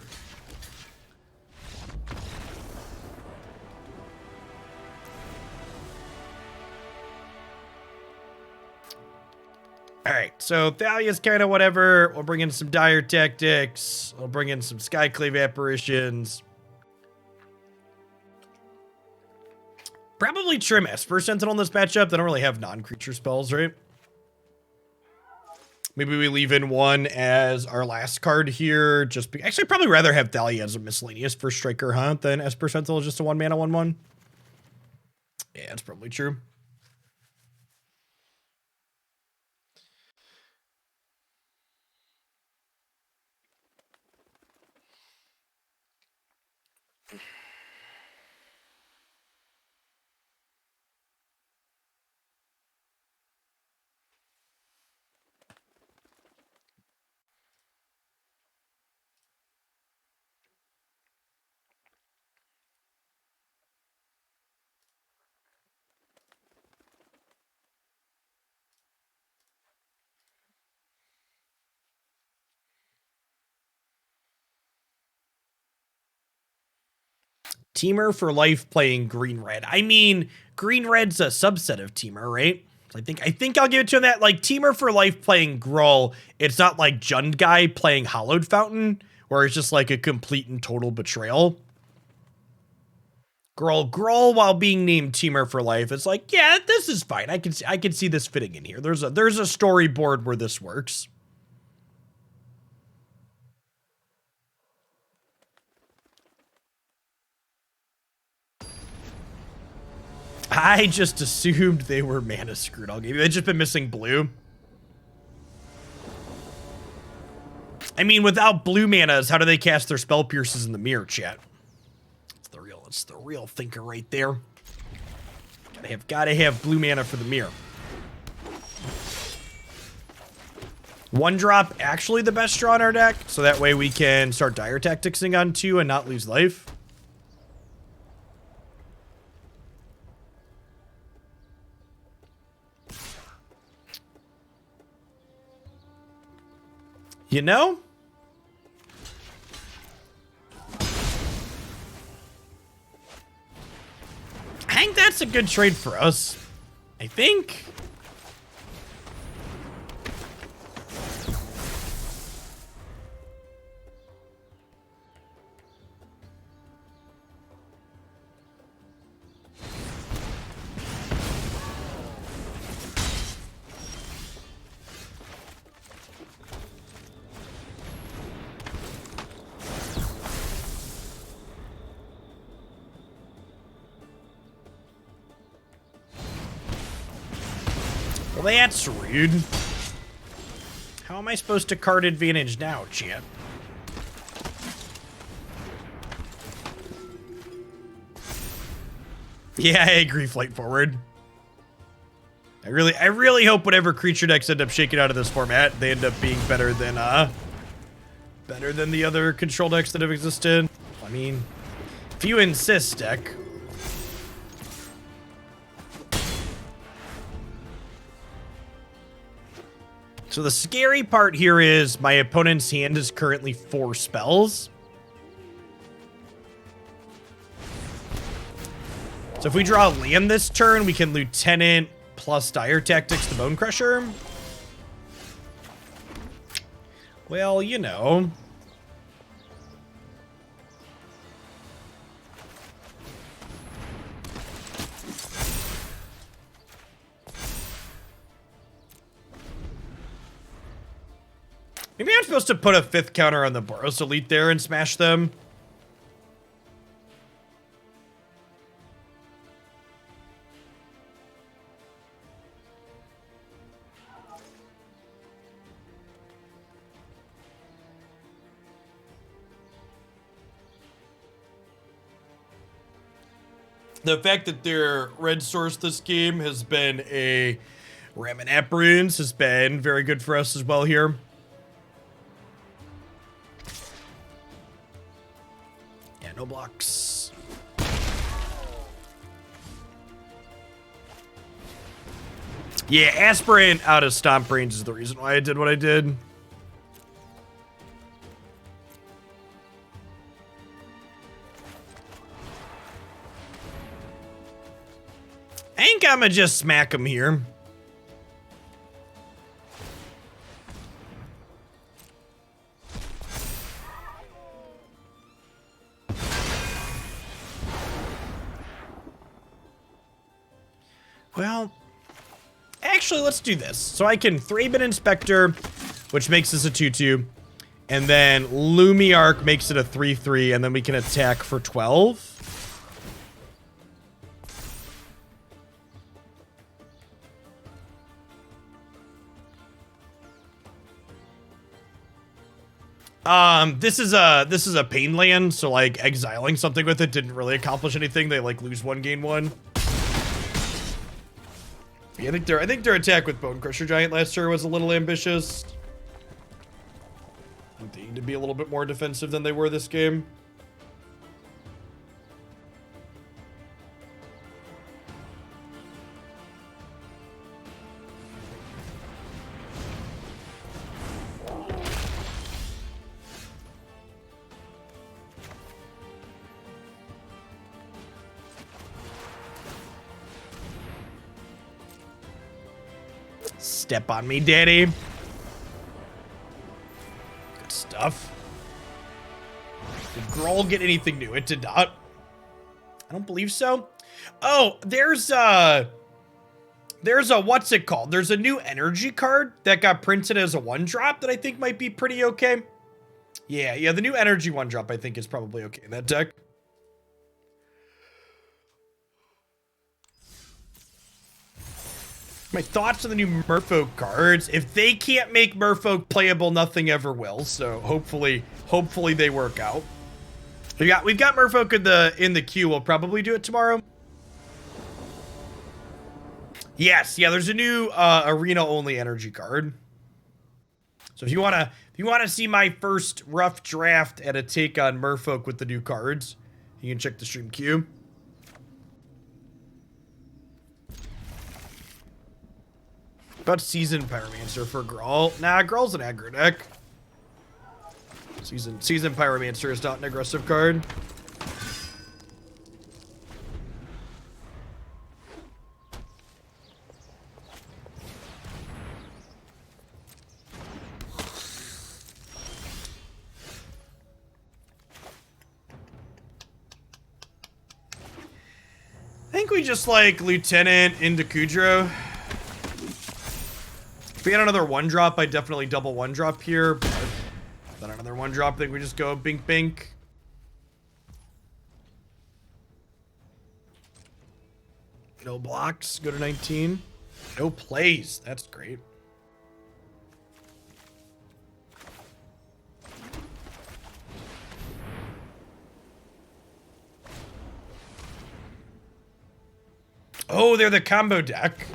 All right, so Thalia's kind of whatever. We'll bring in some Dire Tactics. We'll bring in some Skyclave Apparitions. Probably trim Esper Sentinel in this matchup. They don't really have non-creature spells, right? Maybe we leave in one as our last card here. Actually, I'd probably rather have Thalia as a miscellaneous first striker, huh? Than Esper Sentinel just a 1-mana 1/1. Yeah, that's probably true. Teamer for life playing green-red. I mean, green-red's a subset of Teamer, right? I think I'll give it to him that, like, Teamer for life playing Gruul, it's not like Jund Guy playing Hallowed Fountain, where it's just like a complete and total betrayal. Gruul while being named Teamer for life, it's like, yeah, this is fine. I can see this fitting in here. There's a storyboard where this works. I just assumed they were mana screwed. I'll give you. They've just been missing blue. I mean, without blue manas, how do they cast their spell pierces in the mirror, chat? It's the real thinker right there. Gotta have blue mana for the mirror. 1-drop actually the best draw in our deck, so that way we can start Dire Tacticsing on 2 and not lose life. You know? I think that's a good trade for us. I think. Well, that's rude. How am I supposed to card advantage now, chat? Yeah, I agree, Flight Forward. I really hope whatever creature decks end up shaking out of this format, they end up being better than the other control decks that have existed. I mean, if you insist, deck. So the scary part here is my opponent's hand is currently 4 spells. So if we draw a land this turn, we can Lieutenant plus Dire Tactics to Bone Crusher. Well, you know. Maybe I'm supposed to put a 5th counter on the Boros Elite there and smash them. The fact that their red source this game has been a Ramen Apparence has been very good for us as well here. Yeah, no blocks. Yeah, Aspirant out of stomp range is the reason why I did what I did. I think I'ma just smack him here. Well, actually, let's do this. So I can Thraben Inspector, which makes this a 2/2. And then Luminarch makes it a 3/3, and then we can attack for 12. This is a pain land, so like exiling something with it didn't really accomplish anything. They like lose 1, gain 1. Yeah, I think their attack with Bone Crusher Giant last year was a little ambitious. I think they need to be a little bit more defensive than they were this game. Step on me, daddy. Good stuff. Did Grohl get anything new? It did not. I don't believe so. Oh, there's a what's it called? There's a new energy card that got printed as a 1-drop that I think might be pretty okay. Yeah, the new energy 1-drop I think is probably okay in that deck. My thoughts on the new Merfolk cards. If they can't make Merfolk playable, nothing ever will. So hopefully they work out. We've got Merfolk in the queue. We'll probably do it tomorrow. Yes, yeah. There's a new arena only energy card. So if you wanna see my first rough draft at a take on Merfolk with the new cards, you can check the stream queue. About Seasoned Pyromancer for Grawl. Nah, Grall's an aggro deck. Seasoned Pyromancer is not an aggressive card. I think we just like Lieutenant into Kudro. If we had another 1-drop, I'd definitely double 1-drop here, but then another 1-drop, I think we just go bink bink. No blocks, go to 19. No plays, that's great. Oh, they're the combo deck.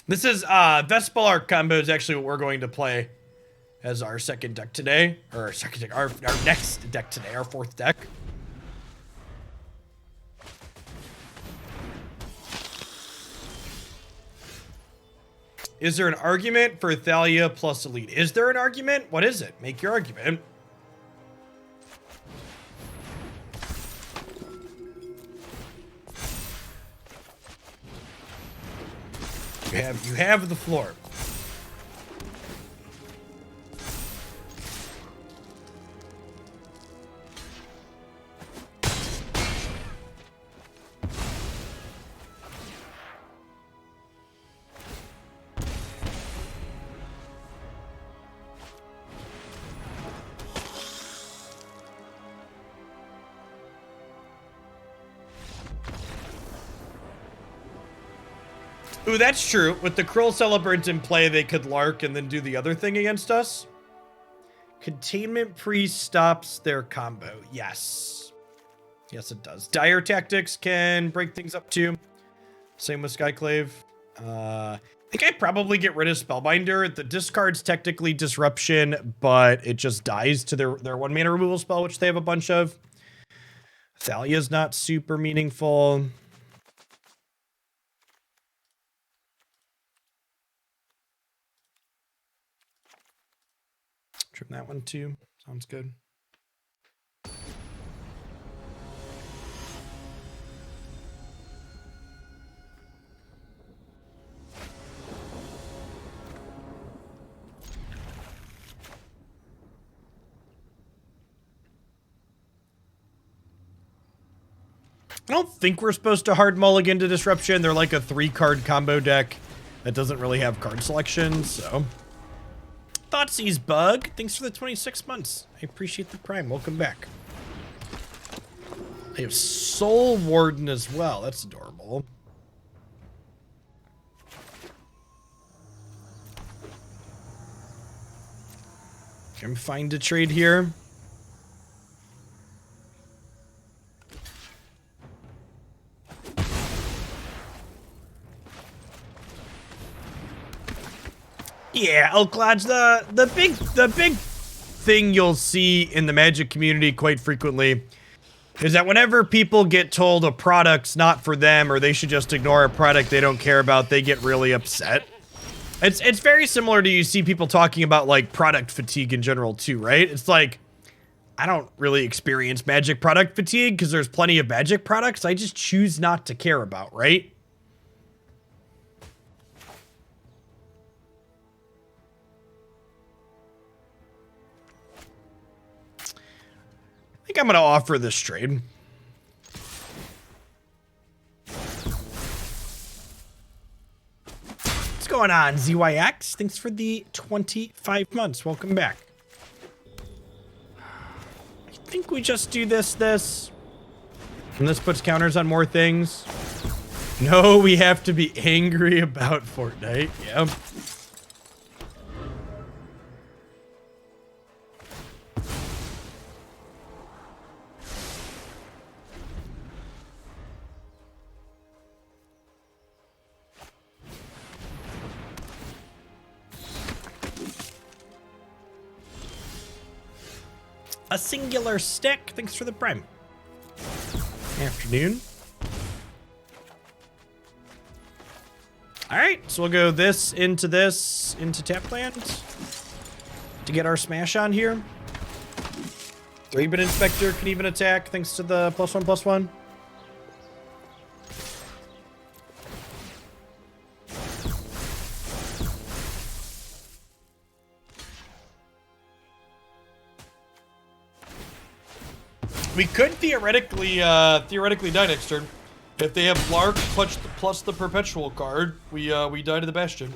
This is Vespelarch combo is actually what we're going to play as our second deck today, or our second deck, our next deck today, our 4th deck. Is there an argument for Thalia plus Elite? Is there an argument? What is it? Make your argument. You have the floor. Ooh, that's true. With the Krill Celebrant in play, they could Lark and then do the other thing against us. Containment Priest stops their combo. Yes. Yes, it does. Dire Tactics can break things up too. Same with Skyclave. I think I'd probably get rid of Spellbinder. The discard's technically Disruption, but it just dies to their 1-mana removal spell, which they have a bunch of. Thalia's not super meaningful. Trim that one too. Sounds good. I don't think we're supposed to hard mulligan to Disruption. They're like a 3-card combo deck that doesn't really have card selection, so. Thoughtseize Bug, thanks for the 26 months. I appreciate the Prime. Welcome back. They have Soul Warden as well. That's adorable. I'm fine to trade here. Yeah, Elk Lodge, the big thing you'll see in the Magic community quite frequently is that whenever people get told a product's not for them or they should just ignore a product they don't care about, they get really upset. It's very similar to you see people talking about like product fatigue in general too, right? It's like, I don't really experience Magic product fatigue because there's plenty of Magic products I just choose not to care about, right? I think I'm going to offer this trade. What's going on, ZYX? Thanks for the 25 months. Welcome back. I think we just do this. And this puts counters on more things. No, we have to be angry about Fortnite. Yep. A singular stick. Thanks for the Prime. Afternoon. All right, so we'll go this into tap land to get our smash on here. Thraben Inspector can even attack thanks to the +1/+1. We could theoretically die next turn. If they have Lark plus the Perpetual card, we die to the Bastion.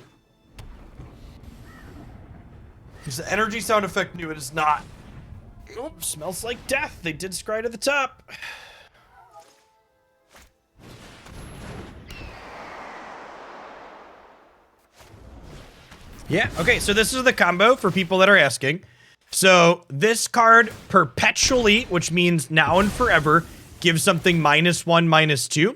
Is the energy sound effect new? It is not. Oh, smells like death. They did scry to the top. Yeah, okay, so this is the combo for people that are asking. So this card perpetually, which means now and forever, gives something -1/-2.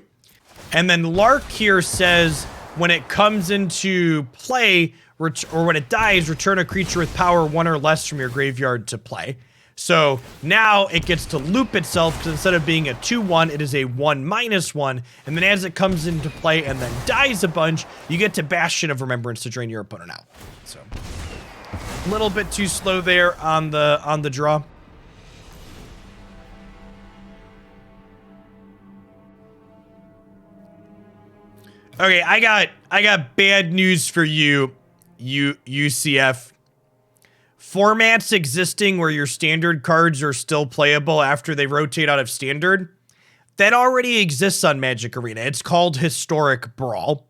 And then Lark here says when it comes into play, or when it dies, return a creature with power 1 or less from your graveyard to play. So now it gets to loop itself, because instead of being a 2/1, it is a 1/-1. And then as it comes into play and then dies a bunch, you get to Bastion of Remembrance to drain your opponent out. So a little bit too slow there on the draw. Okay, I got bad news for you, UCF. Formats existing where your standard cards are still playable after they rotate out of standard, that already exists on Magic Arena. It's called Historic Brawl.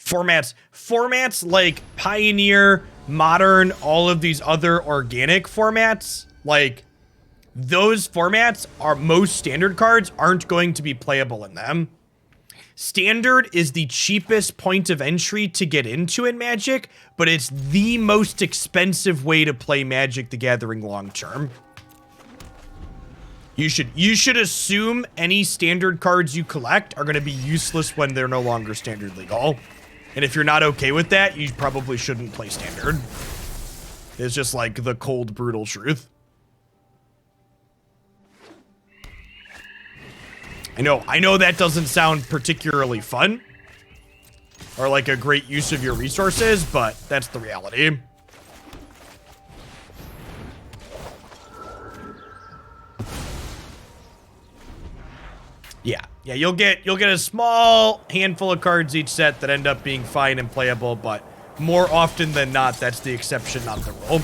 Formats like Pioneer, Modern, all of these other organic formats, like those formats are most standard cards aren't going to be playable in them. Standard is the cheapest point of entry to get into in Magic, but it's the most expensive way to play Magic the Gathering long term. You should assume any standard cards you collect are going to be useless when they're no longer standard legal. And if you're not okay with that, you probably shouldn't play standard. It's just like the cold, brutal truth. I know that doesn't sound particularly fun or like a great use of your resources, but that's the reality. Yeah, you'll get a small handful of cards each set that end up being fine and playable, but more often than not, that's the exception, not the rule.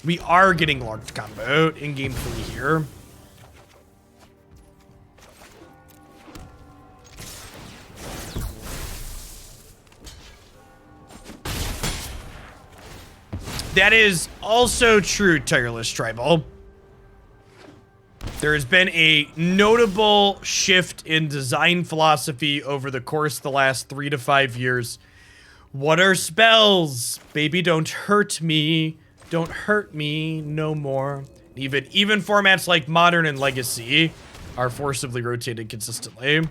We are getting large combo in game 3 here. That is also true, Tireless Tribal. There has been a notable shift in design philosophy over the course of the last 3 to 5 years. What are spells? Baby, don't hurt me. Don't hurt me no more. Even formats like Modern and Legacy are forcibly rotated consistently.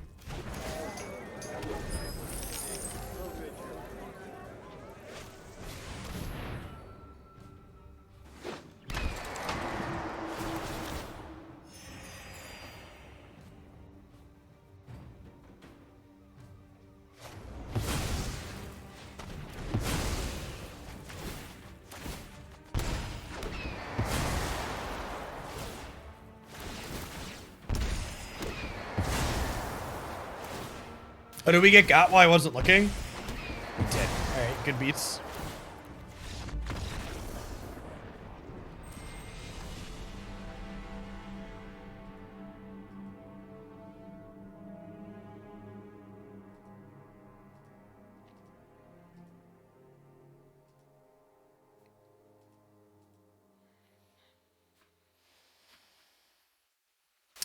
Oh, did we get got while I wasn't looking? We did. Alright, good beats.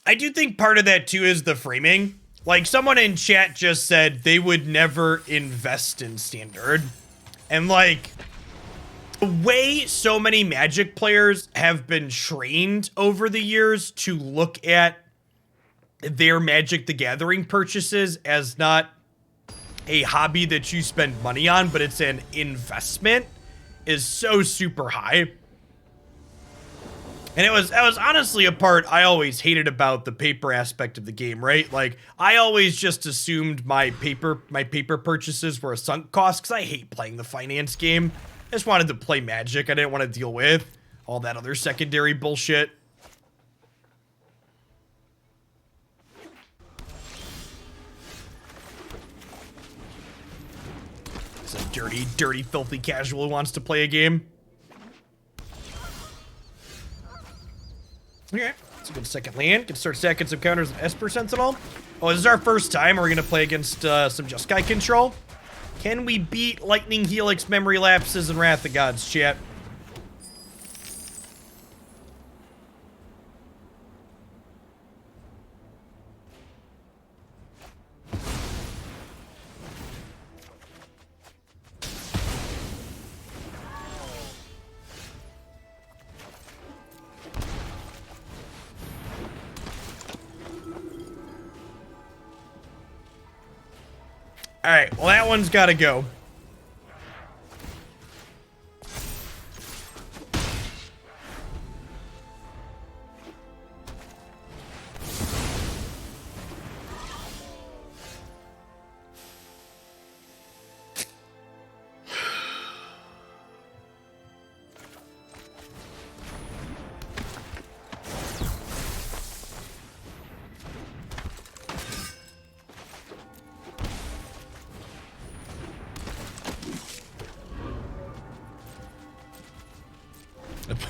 I do think part of that too is the framing. Like, someone in chat just said they would never invest in Standard. And, like, the way so many Magic players have been trained over the years to look at their Magic the Gathering purchases as not a hobby that you spend money on, but it's an investment, is so super high. And that was honestly a part I always hated about the paper aspect of the game, right? Like, I always just assumed my paper purchases were a sunk cost because I hate playing the finance game. I just wanted to play Magic. I didn't want to deal with all that other secondary bullshit. Some dirty, filthy casual who wants to play a game. Okay, it's a good second land. Can start stacking some counters of Esper Sentinel. Oh, this is our first time. Are we going to play against some Jeskai control? Can we beat Lightning Helix, Memory Lapses, and Wrath of Gods, chat? Alright, well that one's gotta go.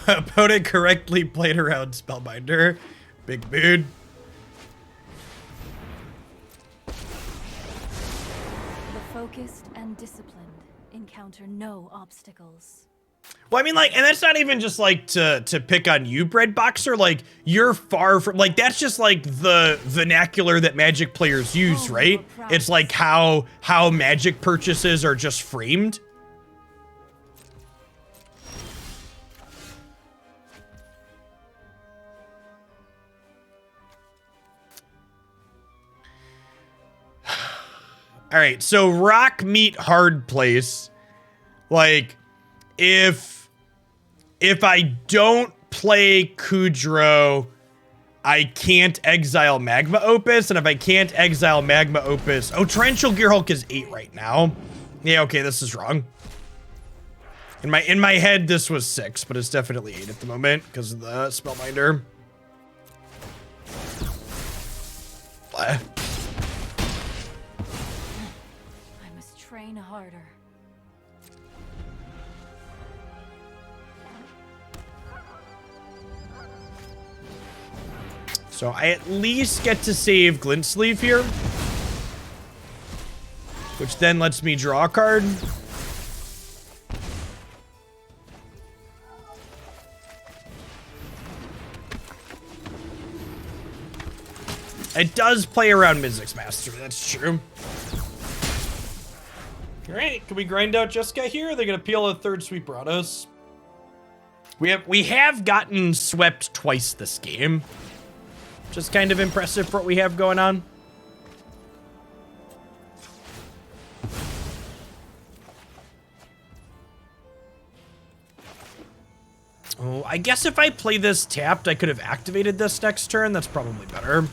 Opponent correctly played around Spellbinder. Big mood. The focused and disciplined encounter no obstacles. Well, I mean, like, and that's not even just like to pick on you, Bread Boxer. Like, you're far from, like, that's just like the vernacular that Magic players use, right? It's like how Magic purchases are just framed. All right, so rock meet hard place. Like, if I don't play Kudro, I can't exile Magma Opus, and if I can't exile Magma Opus, oh, Torrential Gearhulk is 8 right now. Yeah, okay, this is wrong. In my head, this was 6, but it's definitely 8 at the moment because of the Spellbinder. Blah. Train harder. So I at least get to save Glint-Sleeve here. Which then lets me draw a card. It does play around Mizzix Master, that's true. Alright, can we grind out Jessica here? Are they gonna peel a third Sweet Brados? We have gotten swept twice this game. Just kind of impressive for what we have going on. Oh, I guess if I play this tapped, I could have activated this next turn. That's probably better.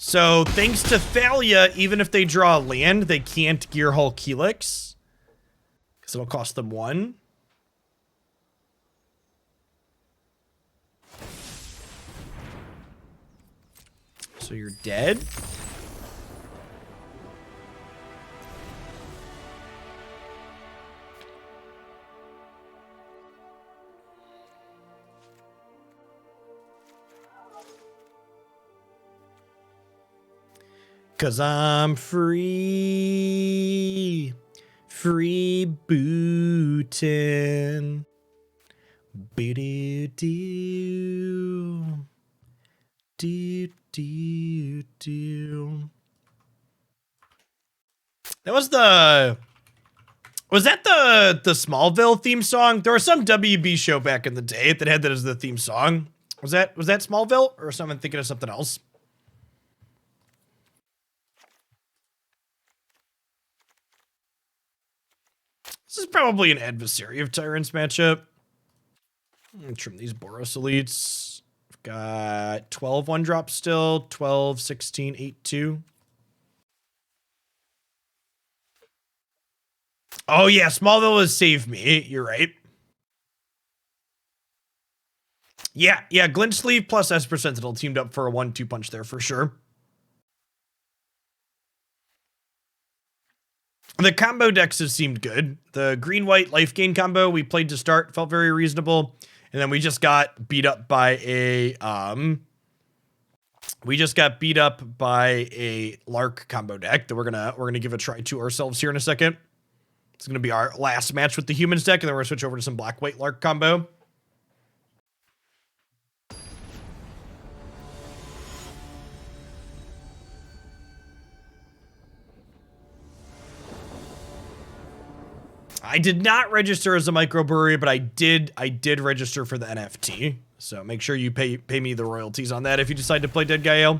So, thanks to Thalia, even if they draw a land, they can't Gear Hull Helix. Because it'll cost them 1. So you're dead. Cause I'm free. Free bootin'. Boo-doo-doo. Do-do-do. That was the... Was that the Smallville theme song? There was some WB show back in the day that had that as the theme song. Was that Smallville? Or someone thinking of something else? This is probably an Adversary of Tyrants matchup. Trim these Boros Elites. We've got 12 1-drop still. 12, 16, 8, 2. Oh yeah, Smallville is Save Me. You're right. Yeah, Glint-Sleeve plus Esper Sentinel teamed up for a 1-2 punch there for sure. The combo decks have seemed good. The green-white life gain combo we played to start felt very reasonable. And then we just got beat up by a Lark combo deck that we're gonna give a try to ourselves here in a second. It's gonna be our last match with the humans deck, and then we're gonna switch over to some black-white Lark combo. I did not register as a microbrewery, but I did register for the NFT. So make sure you pay me the royalties on that if you decide to play Dead Guy Ale.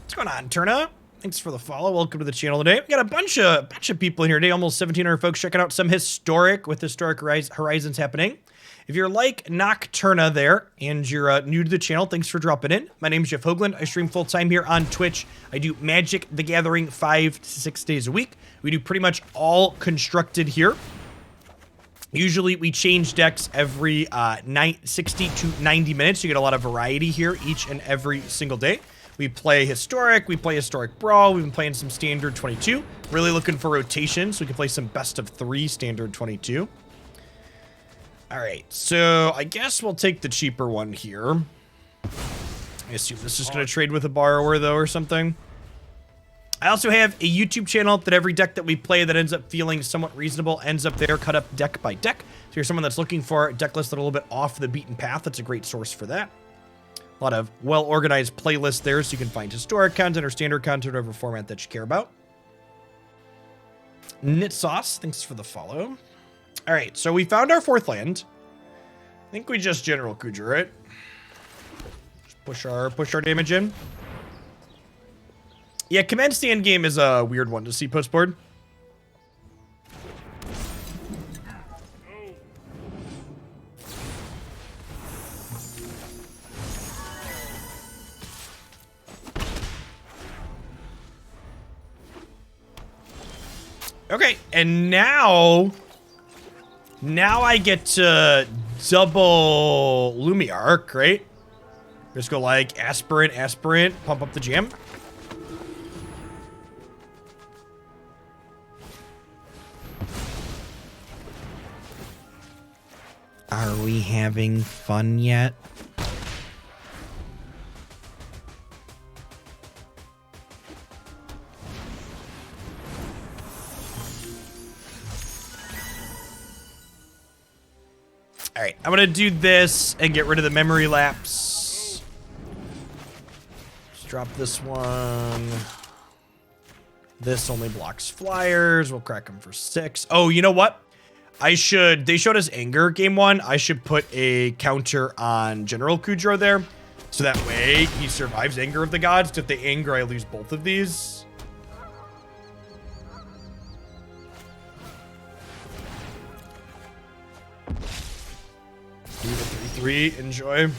What's going on, Turna? Thanks for the follow. Welcome to the channel today. We got a bunch of people in here today. Almost 1,700 folks checking out some Historic Horizons happening. If you're like Nocturna there and you're new to the channel, thanks for dropping in. My name is Jeff Hoagland. I stream full-time here on Twitch. I do Magic the Gathering 5 to 6 days a week. We do pretty much all constructed here. Usually we change decks every 60 to 90 minutes. You get a lot of variety here each and every single day. We play Historic, we play Historic Brawl, we've been playing some Standard 22. Really looking for rotation so we can play some best of 3 Standard 22. Alright, so I guess we'll take the cheaper one here. I assume this is going to trade with a borrower, though, or something. I also have a YouTube channel that every deck that we play that ends up feeling somewhat reasonable ends up there, cut up deck by deck. So you're someone that's looking for a deck list that are a little bit off the beaten path. That's a great source for that. A lot of well-organized playlists there, so you can find historic content or standard content, whatever format that you care about. Knit Sauce, thanks for the follow. All right, so we found our 4th land. I think we just General Kudro it. Just push our damage in. Yeah, Command Stand game is a weird one to see postboard. Okay, and now Now I get to double Luminarch, right? Just go like Aspirant, pump up the jam. Are we having fun yet? All right, I'm gonna do this and get rid of the memory lapse. Just drop this one. This only blocks flyers. We'll crack them for 6. Oh, you know what? They showed us Anger game 1. I should put a counter on General Kudro there. So that way he survives Anger of the Gods. If they Anger, I lose both of these. Do the 3/3, enjoy.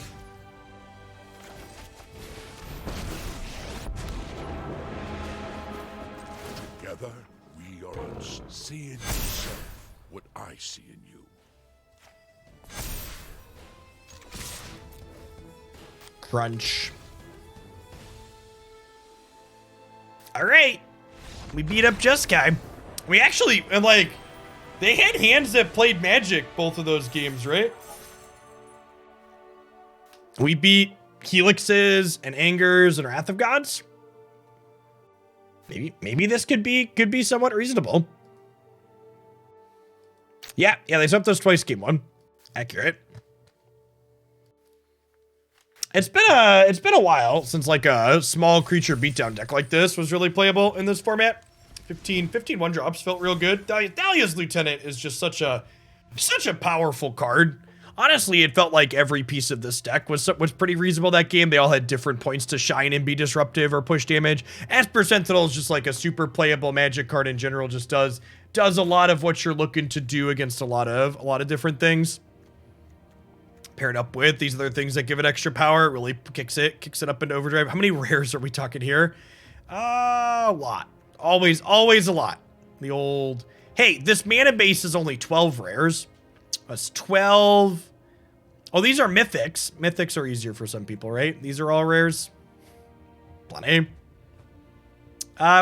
Together, we are seeing yourself what I see in you. Crunch. All right. We beat up Jeskai. We actually, and like, they had hands that played Magic, both of those games, right? We beat Helixes and Angers and Wrath of Gods. Maybe this could be somewhat reasonable. Yeah, they swept us twice game 1. Accurate. It's been a while since like a small creature beatdown deck like this was really playable in this format. 15 1-drops felt real good. Thalia's Lieutenant is just such a powerful card. Honestly, it felt like every piece of this deck was pretty reasonable that game. They all had different points to shine and be disruptive or push damage. Esper Sentinel is just like a super playable Magic card in general. Just does a lot of what you're looking to do against a lot of different things. Paired up with these other things that give it extra power, it really kicks it up into overdrive. How many rares are we talking here? A lot. Always a lot. The old, hey, this mana base is only 12 rares. That's 12. Oh, these are mythics. Mythics are easier for some people, right? These are all rares. Plenty.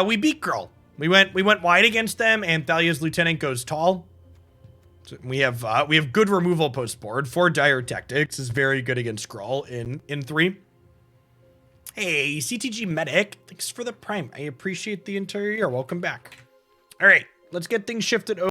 We beat Girl. We went wide against them, and Thalia's Lieutenant goes tall. So we have good removal post board. 4 Dire Tactics is very good against Skrull in 3. Hey, CTG Medic, thanks for the prime. I appreciate the entire year. Welcome back. All right, let's get things shifted over.